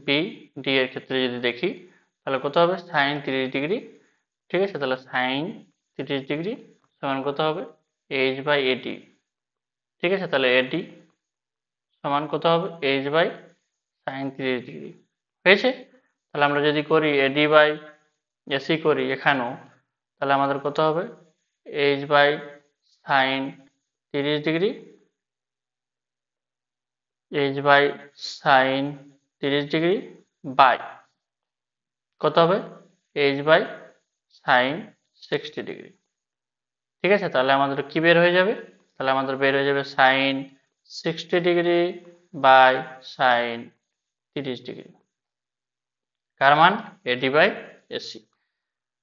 Speaker 1: বি ডি এর ক্ষেত্রে যদি দেখি তাহলে কত হবে সাইন 30 ডিগ্রি। ঠিক আছে, তাহলে সাইন 30 ডিগ্রি সমান কত হবে এইচ বাই এডি। ঠিক আছে, তাহলে এডি সমান কত হবে এইচ বাই সাইন 30 ডিগ্রি হয়েছে। তাহলে আমরা যদি করি এডি বাই এসি করি এখানেও, তাহলে আমাদের কত হবে H by sine 30 degree, h by sine 30 degree by কত হবে h বাই সাইন 60 ডিগ্রি। ঠিক আছে, তাহলে আমাদের কি বের হয়ে যাবে? তাহলে আমাদের বের হয়ে যাবে sine 60 degree by sine 30 degree. কার মান? AD by AC.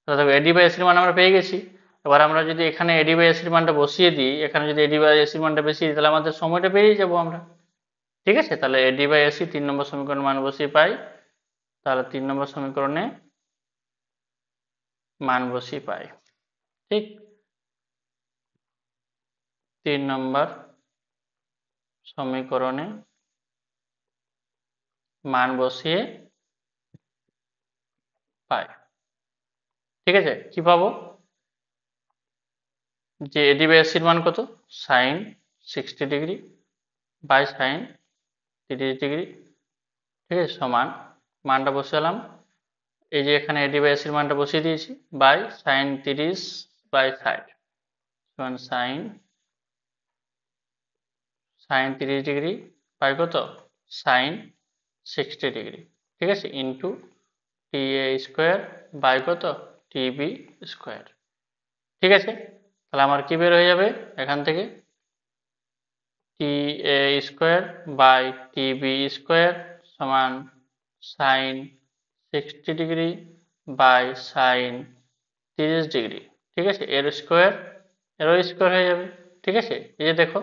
Speaker 1: তাহলে দেখো এডি বাই এসির মান আমরা পেয়ে গেছি। এবার আমরা যদি এখানে এডি বাই এসির মানটা বসিয়ে দিই, এখানে যদি এডি বাই এসির মানটা বসিয়ে দিই, তাহলে আমাদের সময়টা পেয়ে যাবো আমরা। ঠিক আছে, তাহলে এডি বাই এসি 3 নম্বর সমীকরণ মান বসিয়ে পাই। তাহলে 3 নম্বর সমীকরণে মান বসিয়ে পাই। ঠিক, 3 নম্বর সমীকরণে মান বসিয়ে পাই। ঠিক আছে, কি পাবো? যে এডি বাই এসির মান কত? Sine 60 degree by sine 30 degree. ঠিক আছে, সমান মানটা বসালাম, এই যে এখানে এডি বাই এসির মানটা বসিয়ে দিয়েছি, বাই সাইন 30 বাই 60 সমান সাইন 30 ডিগ্রি বাই কত? Sine 60 degree. ঠিক আছে, into T A square by কত? TB square. ঠিক আছে, তাহলে আমার কি বের হয়ে যাবে এখান থেকে? T A square by TB square সমান sine 60 degree by sine 30 degree. ঠিক আছে, এর স্কোয়ার এরও স্কোয়ার হয়ে যাবে। ঠিক আছে, এই যে দেখো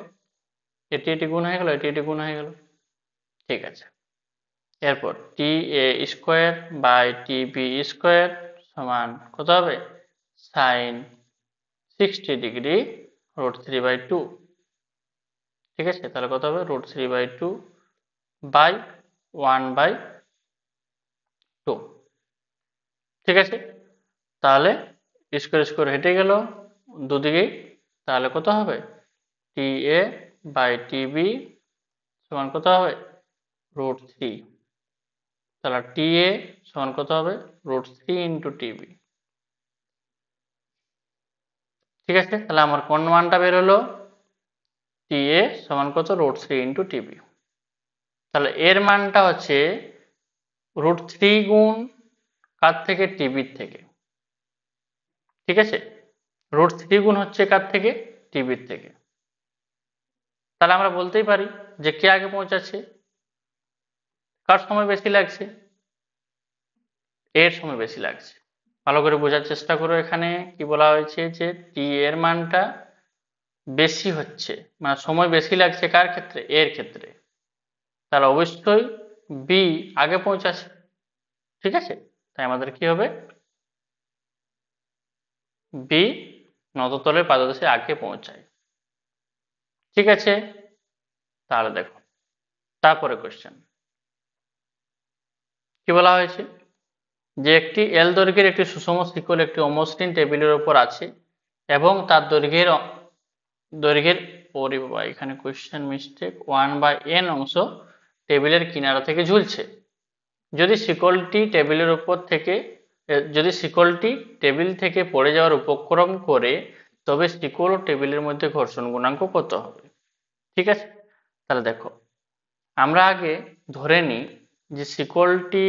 Speaker 1: এটি এটি গুণ হয়ে গেল, এটি এটি গুণ হয়ে গেল। ঠিক আছে, এরপর T A square by TB square সমান কত হবে? Sine 60 degree root 3/2। ঠিক আছে, তাহলে কত হবে? Root 3/2 by 1/2। ঠিক আছে, তাহলে স্কোয়ার স্কোয়ার হেঁটে গেল দুদিকেই, তাহলে কত হবে? টি এ বাই টিবি সমান কত হবে? রুট 3। তাহলে টি এ সমান কত হবে? Root 3 into TB. ঠিক আছে, তাহলে আমার কোন মানটা বের হলো? টি এ সমান কত? Root 3 into TB. তাহলে এর মানটা হচ্ছে রুট 3 গুণ কার থেকে? টিবির থেকে। ঠিক আছে, রুট 3 গুণ হচ্ছে কার থেকে? টিবির থেকে। তাহলে আমরা বলতেই পারি যে কে আগে পৌঁছাচ্ছে, কার সময় বেশি লাগছে? এর সময় বেশি লাগছে। ভালো করে বোঝার চেষ্টা করো, এখানে কি বলা হয়েছে যে টি এর মানটা বেশি হচ্ছে, মানে সময় বেশি লাগছে কার ক্ষেত্রে? এর ক্ষেত্রে। তাহলে অবশ্যই বি আগে পৌঁছাচ্ছে। ঠিক আছে, তাই আমাদের কি হবে? বি নততলের পাদদেশে আগে পৌঁছায়। ঠিক আছে, তাহলে দেখো তারপরে কোশ্চেন কি বলা হয়েছে যে একটি এল দৈর্ঘ্যের একটি সুষম শিকল একটি অমসৃণ টেবিলের উপর আছে এবং তার দৈর্ঘ্যের এখানে কোশ্চেন মিস্টেক 1/n অংশ টেবিলের কিনারা থেকে ঝুলছে। যদি শিকলটি টেবিল থেকে পড়ে যাওয়ার উপক্রম করে, তবে শিকল ও টেবিলের মধ্যে ঘর্ষণ গুণাঙ্ক কত হবে? ঠিক আছে, তাহলে দেখো আমরা আগে ধরে নিই যে শিকলটি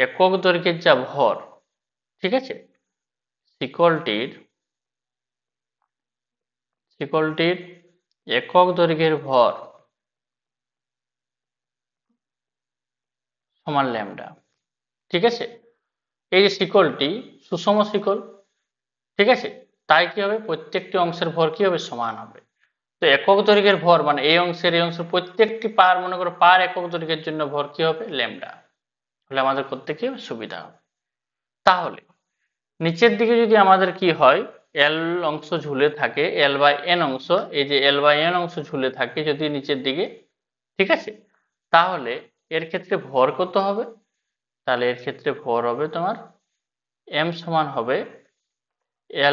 Speaker 1: একক দৈর্ঘ্যের যা ভর, ঠিক আছে, শিকলটির একক দৈর্ঘ্যের ভর সমান ল্যামডা। ঠিক আছে, এই যে শিকলটি সুষম শিকল, ঠিক আছে, তাই কি হবে? প্রত্যেকটি অংশের ভর কি হবে? সমান হবে। তো একক দৈর্ঘ্যের ভর মানে এই অংশের প্রত্যেকটি পার, মনে করো পার একক দৈর্ঘ্যের জন্য ভর কি হবে? ল্যামডা। তাহলে আমাদের করতে কি হবে? সুবিধা হবে। তাহলে নিচের দিকে যদি আমাদের কি হয়, এল অংশ ঝুলে থাকে, L/n অংশ, এই যে L/n অংশ ঝুলে থাকে যদি নিচের দিকে, ঠিক আছে, তাহলে এর ক্ষেত্রে ভর কত হবে? তাহলে এর ক্ষেত্রে ভর হবে তোমার m সমান হবে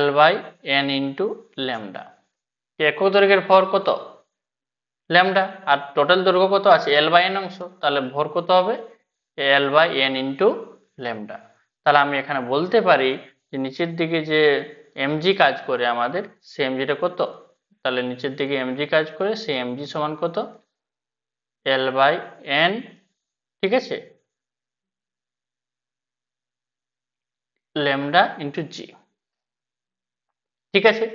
Speaker 1: L/n ইন্টু ল্যামডা। একক দৈর্ঘ্যের ভর কত? ল্যামডা। আর টোটাল দৈর্ঘ্য কত আছে? L/n অংশ, তাহলে ভর কত হবে? L/n into lambda. তাহলে আমি এখানে বলতে পারি যে নিচের দিকে যে mg কাজ করে আমাদের, সে mgটা কত? তাহলে নিচের দিকে এমজি কাজ করে, সেই এমজি সমান কত, এল বাই এন, ঠিক আছে, ল্যামডা ইন্টু জি, ঠিক আছে।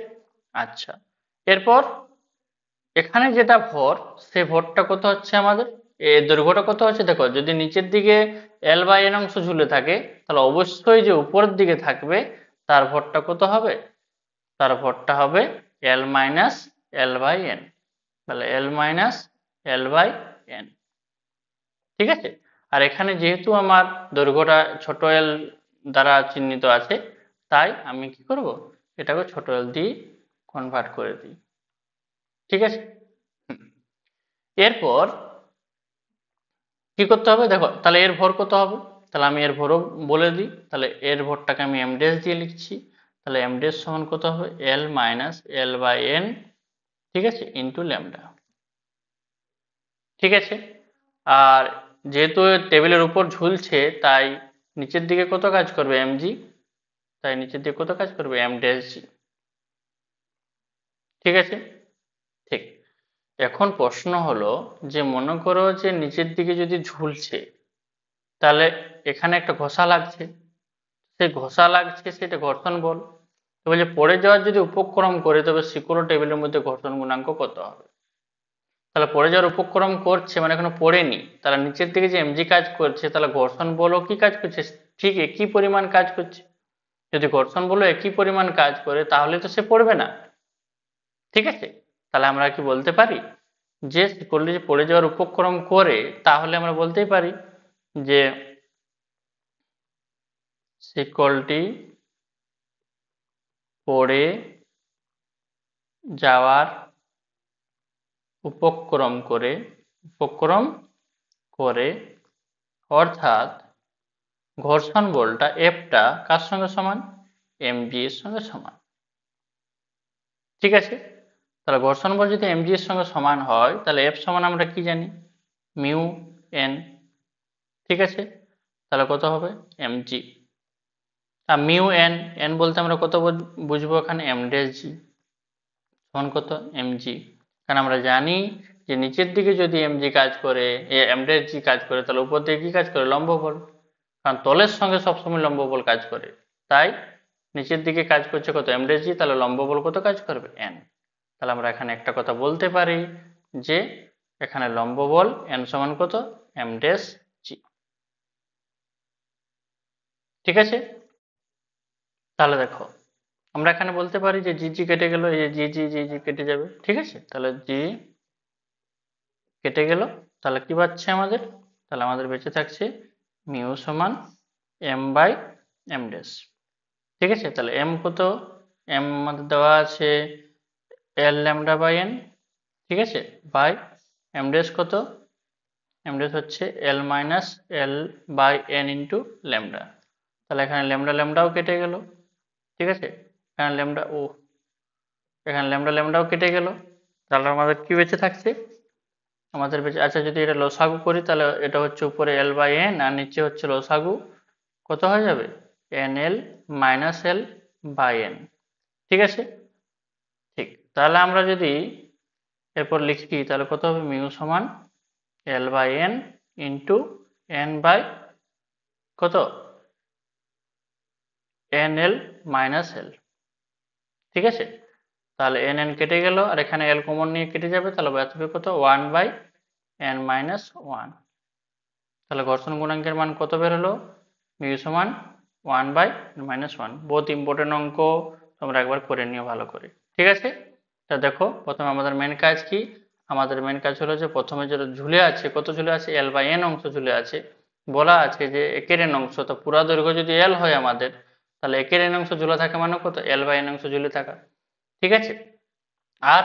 Speaker 1: আচ্ছা, এরপর এখানে যেটা ভর, সেই ভরটা কত হচ্ছে আমাদের, এই দৈর্ঘ্যটা কত হচ্ছে, দেখো যদি নিচের দিকে এল বাই এন অংশ ঝুলে থাকে, তাহলে অবশ্যই যে উপরের দিকে থাকবে তার ভরটা কত হবে, তার ভরটা হবে এল মাইনাস এল বাই এন, তাহলে এল মাইনাস এল বাই এন, ঠিক আছে। আর এখানে যেহেতু আমার দৈর্ঘ্যটা ছোট এল দ্বারা চিহ্নিত আছে, তাই আমি কি করব, এটাকে ছোট এল দিয়ে কনভার্ট করে দিই, ঠিক আছে। হুম। এরপর কি করতে হবে, দেখো তাহলে এর ভর কত হবে, তাহলে আমি এর ভরও বলে দিই, তাহলে এর ভরটাকে আমি এম ড্যাশ দিয়ে লিখছি, তাহলে এম ড্যাশ সমান কত হবে, এল মাইনাস এল বাই এন, ঠিক আছে, ইন্টু ল্যামডা, ঠিক আছে। আর যেহেতু টেবিলের উপর ঝুলছে, তাই নিচের দিকে কত কাজ করবে, এমজি, তাই নিচের দিকে কত কাজ করবে, এম ড্যাশ জি, ঠিক আছে, ঠিক। এখন প্রশ্ন হলো যে মনে করো যে নিচের দিকে যদি ঝুলছে, তাহলে এখানে একটা ঘষা লাগছে, সেই ঘষা লাগছে সেটা ঘর্ষণ বল। তো বলছে পড়ে যাওয়ার যদি উপক্রম করে, তবে শিকড় টেবিলের মধ্যে ঘর্ষণ গুণাঙ্ক কত হবে। তাহলে পড়ে যাওয়ার উপক্রম করছে মানে এখনো পড়েনি, তাহলে নিচের দিকে যে এমজি কাজ করছে, তাহলে ঘর্ষণ বলও কি কাজ করছে, ঠিক একই পরিমাণ কাজ করছে। যদি ঘর্ষণ বলও একই পরিমাণ কাজ করে, তাহলে তো সে পড়বে না, ঠিক আছে। তাহলে আমরা কি বলতে পারি, যে শিকড়টি যে পড়ে যাওয়ার উপক্রম করে, তাহলে আমরা বলতেই পারি যে শিকলটি পড়ে যাওয়ার উপক্রম করে, উপক্রম করে, অর্থাৎ ঘর্ষণ বলটা এফটা কার সঙ্গে সমান, এমজি এর সঙ্গে সমান, ঠিক আছে। তাহলে ঘর্ষণ বল যদি এমজি এর সঙ্গে সমান হয়, তাহলে এফ সমান আমরা কি জানি, মিউ এন, ঠিক আছে। তাহলে কত হবে, এমজি, আর মিউ এন, এন বলতে আমরা কত বুঝবো এখানে, এম ড্যাশ জি সমান কত, এমজি, কারণ আমরা জানি যে নিচের দিকে যদি এমজি কাজ করে, এম ড্যাশ জি কাজ করে, তাহলে উপর দিকে কি কাজ করে, লম্ব বল, কারণ তলের সঙ্গে সবসময় লম্ব বল কাজ করে, তাই নিচের দিকে কাজ করছে কত, এম ড্যাশ জি, তাহলে লম্ব বল কত কাজ করবে, এন। তাহলে আমরা এখানে একটা কথা বলতে পারি যে এখানে লম্ব বল এন সমান কত, এম ড্যাশ জি, ঠিক আছে। তাহলে দেখো আমরা এখানে বলতে পারি যে জি জি কেটে গেল, এই যে জি জি জি জি কেটে যাবে, ঠিক আছে, তাহলে জি কেটে গেল, তাহলে কি পাচ্ছে আমাদের, তাহলে আমাদের বেঁচে থাকছে মিউ সমান এম বাই এম ড্যাশ, ঠিক আছে। তাহলে এম কত, এম আমাদের দেওয়া আছে এল ল্যামডা বাই এন, ঠিক আছে, বাই এম ড্যাশ কত, এম ড্যাশ হচ্ছে L minus L by N into lambda, তাহলে এখানে ল্যামডা ল্যামডাও কেটে গেল, ঠিক আছে, এখানে ল্যামডা ও, এখানে ল্যামডা ল্যামডাও কেটে গেল, তাহলে আমাদের কি বেঁচে থাকছে, আমাদের বেঁচে, আচ্ছা যদি এটা লসাগু করি, তাহলে এটা হচ্ছে উপরে এল বাই এন আর নিচে হচ্ছে লসাগু, কত হয়ে যাবে, N L minus L by N, ঠিক আছে, ঠিক। তাহলে আমরা যদি এরপর লিখি, তাহলে কত হবে, মিউ সমান L by N into N by কত, এন এল মাইনাস এল, ঠিক আছে। তাহলে এন এন কেটে গেল, আর এখানে এল কমন নিয়ে কেটে যাবে, তাহলে বাঁচবে কত, one by N minus one, তাহলে ঘর্ষণ গুণাঙ্কের মান কত বের হলো, মিউ সমান ওয়ান বাই মাইনাস ওয়ান। বহুত ইম্পর্টেন্ট অঙ্ক, তোমরা একবার করে নিও ভালো করে, ঠিক আছে। তা দেখো প্রথমে আমাদের মেন কাজ কি, আমাদের মেন কাজ হলো যে প্রথমে যেটা ঝুলে আছে, কত ঝুলে আছে, এল বাই এন অংশ ঝুলে আছে, বলা আছে যে একের এন অংশ, তো পুরা দৈর্ঘ্য যদি এল হয় আমাদের, তাহলে একের এন অংশ ঝুলে থাকে মানে কত, এল বাই এন অংশ ঝুলে থাকা, ঠিক আছে। আর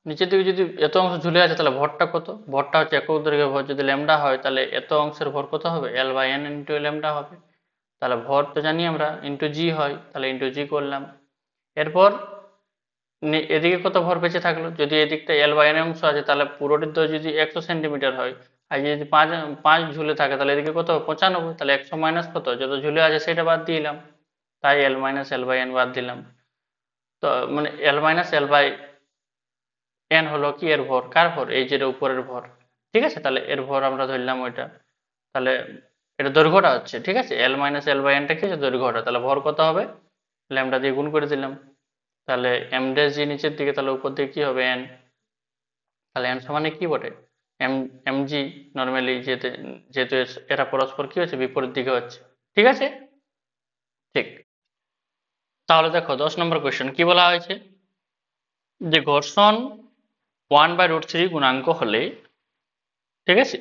Speaker 1: নিচের দিকে যদি এত অংশ ঝুলে আছে, তাহলে ভরটা কত, ভরটা হচ্ছে একক দৈর্ঘ্যের ভর, যদি ল্যামডা হয় তাহলে এত অংশের ভর কত হবে, L by N into lambda হবে, তাহলে ভর তো জানি আমরা ইন্টু জি হয়, তাহলে ইন্টু জি করলাম। এরপর এদিকে কত ভর বেঁচে থাকলো, যদি এদিকটা এল বাই এন অংশ আছে, তাহলে পুরোটির তো যদি 100 সেন্টিমিটার হয়, আর যদি পাঁচ পাঁচ ঝুলে থাকে, তাহলে এদিকে কত 95, তাহলে 100 মাইনাস কত, যত ঝুলে আছে সেটা বাদ দিলাম, তাই এল মাইনাস এল বাই এন বাদ দিলাম, তো মানে এল মাইনাস এল বাই এন হলো কি এর ভর, কার ভর, এই যে উপরের ভর, ঠিক আছে, তাহলে এর ভর আমরা ধরলাম ওইটা, তাহলে এটা দৈর্ঘ্যটা হচ্ছে, ঠিক আছে, এল মাইনাস এল বাই এনটা কি হচ্ছে দৈর্ঘ্যটা, তাহলে ভর কত হবে, ল্যামডা দিয়ে গুণ করে দিলাম, তাহলে এম ড্যাশ জি নিচের দিকে, তাহলে উপর দিকে কি হবে এন, তাহলে এন সমানে কি বটে এম এম জি, নর্মালি যেতে যেহেতু এরা পরস্পর কি হচ্ছে বিপরীত দিকে হচ্ছে, ঠিক আছে, ঠিক। তাহলে দেখো 10 নম্বর কোয়েশ্চেন কি বলা হয়েছে, যে ঘর্ষণ 1/√3 গুণাঙ্ক হলে, ঠিক আছে,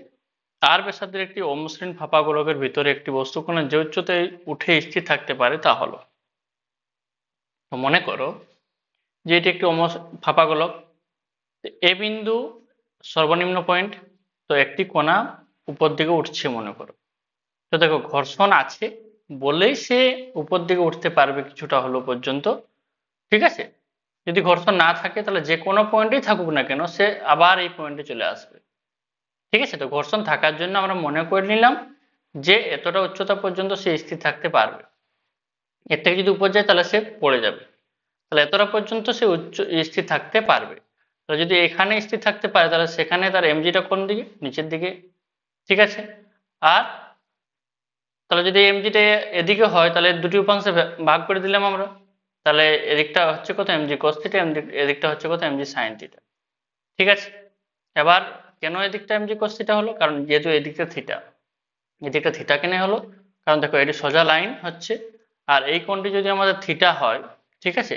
Speaker 1: তার ব্যাসার্ধের একটি অমসৃণ ফাঁপা গোলকের ভিতরে একটি বস্তুকণা যে উচ্চতায় উঠে স্থির থাকতে পারে তা হলো। তো মনে করো যে এটি একটি ফাঁপা গোলক, এ বিন্দু সর্বনিম্ন পয়েন্ট, তো একটি কণা উপর দিকে উঠছে মনে করো, তো দেখো ঘর্ষণ আছে বলেই সে উপর দিকে উঠতে পারবে কিছুটা হলো পর্যন্ত, ঠিক আছে, যদি ঘর্ষণ না থাকে তাহলে যে কোনো পয়েন্টেই থাকুক না কেন সে আবার এই পয়েন্টে চলে আসবে, ঠিক আছে, তো ঘর্ষণ থাকার জন্য আমরা মনে করে নিলাম যে এতটা উচ্চতা পর্যন্ত সে স্থির থাকতে পারবে, এর থেকে যদি উপর যায় তাহলে সে পড়ে যাবে, তাহলে এতটা পর্যন্ত সে স্থির থাকতে পারবে, তাহলে যদি এখানে স্থির থাকতে পারে তাহলে সেখানে তার এমজিটা কোন দিকে, নিচের দিকে, ঠিক আছে, আর তাহলে যদি এমজিটা এদিকে হয় তাহলে দুটি উপাংশে ভাগ করে দিলাম আমরা, তাহলে এদিকটা হচ্ছে কত এমজি কস থিটা, এদিকটা হচ্ছে কত এমজি সাইন থিটা, ঠিক আছে। এবার কেন এদিকটা এমজি কস থিটা হলো, কারণ যেহেতু এদিকটা থিটা, এদিকটা থিটা কেন হলো, কারণ দেখো এটি সোজা লাইন হচ্ছে, আর এই কোণটি যদি আমাদের থিটা হয়, ঠিক আছে,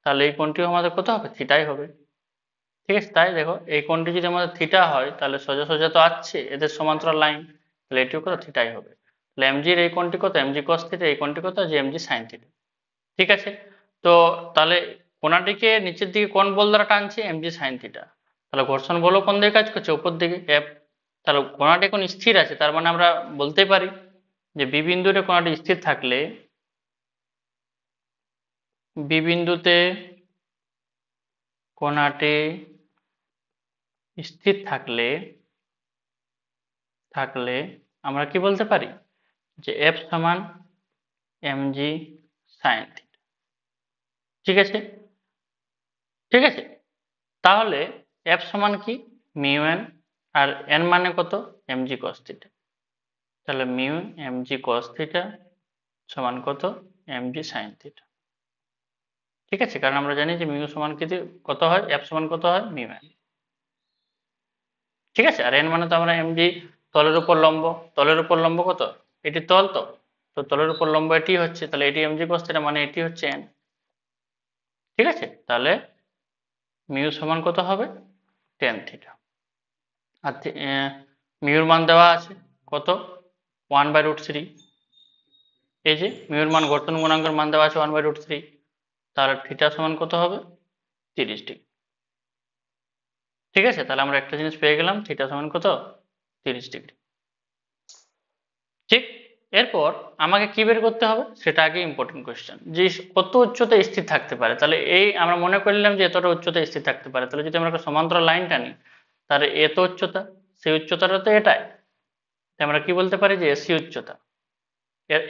Speaker 1: তাহলে এই কোণটিও আমাদের কত হবে, থিটাই হবে, ঠিক আছে, তাই দেখো এই কোণটি যদি আমাদের থিটা হয় তাহলে সোজা সোজা তো আসছে এদের সমান্তরাল লাইন, তাহলে এটিও কত থিটাই হবে, তাহলে এমজির এই কোণটি কত এমজি কস থিটা, এই কোণটি কত যে এমজি সাইন থিটা, ঠিক আছে। তো তাহলে কোণাটিকে নিচের দিকে কোন বল দ্বারা টানছে, এমজি সাইন থিটা, তাহলে ঘর্ষণ বলও কোন দিকে কাজ করছে, উপর দিকে এফ, তাহলে কোণাটি এখন স্থির আছে, তার মানে আমরা বলতে পারি যে বি বিন্দুতে কোণাটি স্থির থাকলে, বি বিন্দুতে কোণাটি স্থির থাকলে থাকলে আমরা কি বলতে পারি যে এফ সমান এমজি সাইন থিটা, ঠিক আছে, ঠিক আছে, তাহলে এফ সমান কি মিউ এন, আর এন মানে কত এমজি কস থিটা, তাহলে মিউ এমজি কস থিটা সমান কত এমজি সাইন থিটা, ঠিক আছে, কারণ আমরা জানি যে মিউ সমান কি কত হয়, এফ সমান কত হয় মিউ এন, ঠিক আছে, আর এন মানে তো আমরা এমজি তলের উপর লম্ব, তলের উপর লম্ব কত, এটি তল, তো তো তলের উপর লম্ব এটি হচ্ছে, তাহলে এটি এমজি কস থিটা মানে এটি হচ্ছে এন, ঠিক আছে, তাহলে মিউ সমান কত হবে টেন থিটা, আর মিউর মান দেওয়া আছে কত 1/√3, এই যে মিউর মান ঘর্ষণ গুণাঙ্কের মান দেওয়া আছে 1/√3, তাহলে থিটা সমান কত হবে 30 ডিগ্রি, ঠিক আছে, তাহলে আমরা একটা জিনিস পেয়ে গেলাম থিটা সমান কত 30 ডিগ্রি, ঠিক। এরপর আমাকে কি বের করতে হবে সেটা আগে ইম্পর্টেন্ট কোয়েশ্চেন, যে কত উচ্চতায় স্থির থাকতে পারে, তাহলে এই আমরা মনে করলাম যে এতটা উচ্চতায় স্থির থাকতে পারে, তাহলে যদি আমরা একটা সমান্তরাল লাইন টানি তাহলে এত উচ্চতা, সেই উচ্চতাটা তো এটাই, তাই আমরা কি বলতে পারি যে এসি উচ্চতা,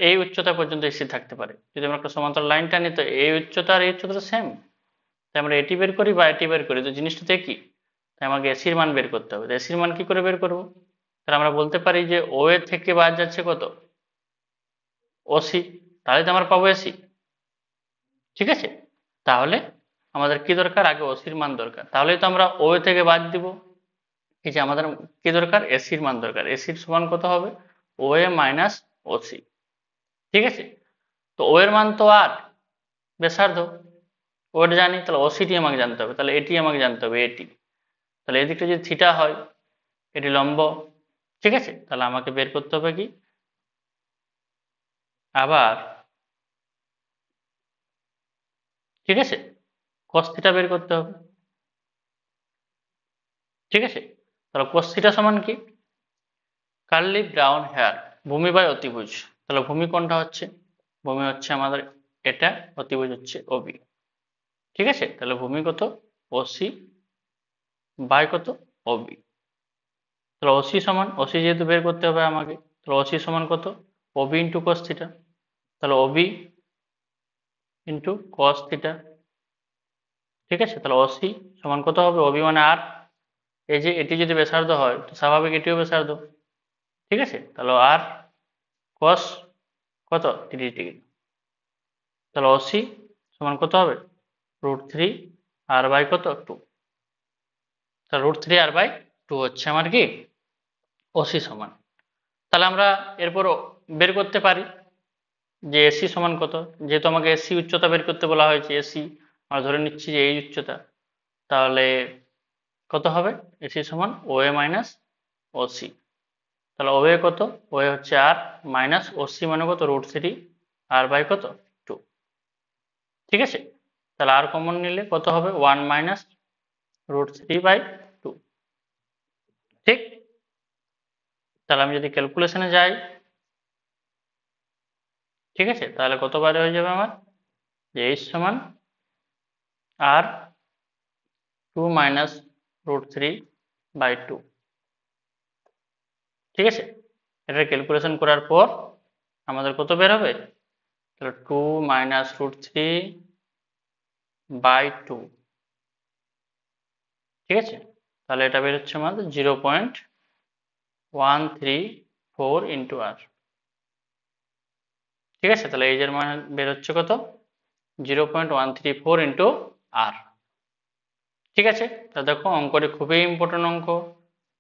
Speaker 1: এই উচ্চতা পর্যন্ত স্থির থাকতে পারে, যদি আমরা একটা সমান্তরাল লাইন টানি তো এই উচ্চতা আর এই উচ্চতা সেম, তাই আমরা এটি বের করি বা এটি বের করি তো জিনিসটা কি, তাই আমাকে এসির মান বের করতে হবে, এসির মান কি করে বের করবো, তাহলে আমরা বলতে পারি যে ও এর থেকে বাদ যাচ্ছে কত ওসি, তাহলে তো আমরা পাবো এসি, ঠিক আছে, তাহলে আমাদের কি দরকার, আগে ওসির মান দরকার, তাহলে তো আমরা ও এ থেকে বাদ দিব, এই যে আমাদের কি দরকার এসির মান দরকার, এসির সমান কত হবে ও এ মাইনাস ওসি, ঠিক আছে, তো ও এর মান তো আর ব্যাসার্ধ, ওটা জানি, তাহলে ওসিটি আমাকে জানতে হবে, তাহলে এটি আমাকে জানতে হবে এটি, তাহলে এদিকটা যদি থিটা হয় এটি লম্ব, ঠিক আছে, তাহলে আমাকে বের করতে হবে কি আবার, ঠিক আছে, cos থিটা বের করতে হবে, ঠিক আছে, তাহলে cos থিটা সমান কি কার্লি ব্রাউন হেয়ার, ভূমি বাই অতিভুজ, তাহলে ভূমি কোনটা হচ্ছে, ভূমি হচ্ছে আমাদের এটা, অতিভুজ হচ্ছে ওবি, ঠিক আছে, তাহলে ভূমি কত ওসি বাই কত ওবি, তাহলে ওসি সমান, ওসি যেহেতু বের করতে হবে আমাকে, তাহলে ওসি সমান কত ওবি ইন্টু কস থিটা, তাহলে ওবি ইন্টু কস থিটা ঠিক আছে, তাহলে অসি সমান কত হবে, অবি মানে আর, এই যে এটি যদি ব্যাসার্ধ হয় তো স্বাভাবিক এটিও ব্যাসার্ধ, ঠিক আছে, তাহলে আর কস কত 30 ডিগ্রি, তাহলে অসি সমান কত হবে √3 আর বাই কত 2, তাহলে √3 আর বাই 2 হচ্ছে আমার কি অসি সমান। তাহলে আমরা এরপর বের করতে পারি যে এসি সমান কত, যেহেতু আমাকে এসি উচ্চতা বের করতে বলা হয়েছে, এসি আমরা ধরে নিচ্ছি যে এই উচ্চতা, তাহলে কত হবে এসি সমান ওএ মাইনাস ওসি, তাহলে ওএ কত, ওএ হচ্ছে আর মাইনাস ওসি মানে কত √3 আর বাই কত 2, ঠিক আছে, তাহলে আর কমন নিলে কত হবে 1 মাইনাস √3/2, ঠিক। তাহলে আমি যদি ক্যালকুলেশনে যাই, ঠিক আছে, তাহলে কত বারে হয়ে যাবে আমার, যে এইচ সমান আর 2 মাইনাস √3/2, ঠিক আছে, এটা ক্যালকুলেশন করার পর আমাদের কত বের হবে, তাহলে 2 মাইনাস √3/2, ঠিক আছে, তাহলে এটা বের হচ্ছে আমাদের 0.134 ইন্টু আর, ঠিক আছে, তাহলে এই যে মান বের হচ্ছে কত 0.134 ইন্টু আর, ঠিক আছে। তা দেখো অঙ্কটি খুবই ইম্পর্টেন্ট অঙ্ক,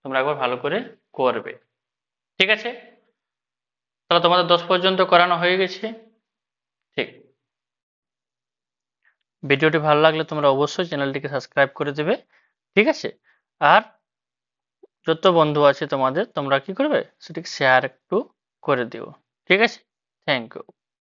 Speaker 1: তোমরা একবার ভালো করে করবে, ঠিক আছে। তাহলে তোমাদের 10 পর্যন্ত করানো হয়ে গেছে, ঠিক। ভিডিওটি ভালো লাগলে তোমরা অবশ্যই চ্যানেলটিকে সাবস্ক্রাইব করে দেবে, ঠিক আছে। আর যত বন্ধু আছে তোমাদের, তোমরা কি করবে সেটিকে শেয়ার একটু করে দিও, ঠিক আছে। Thank you.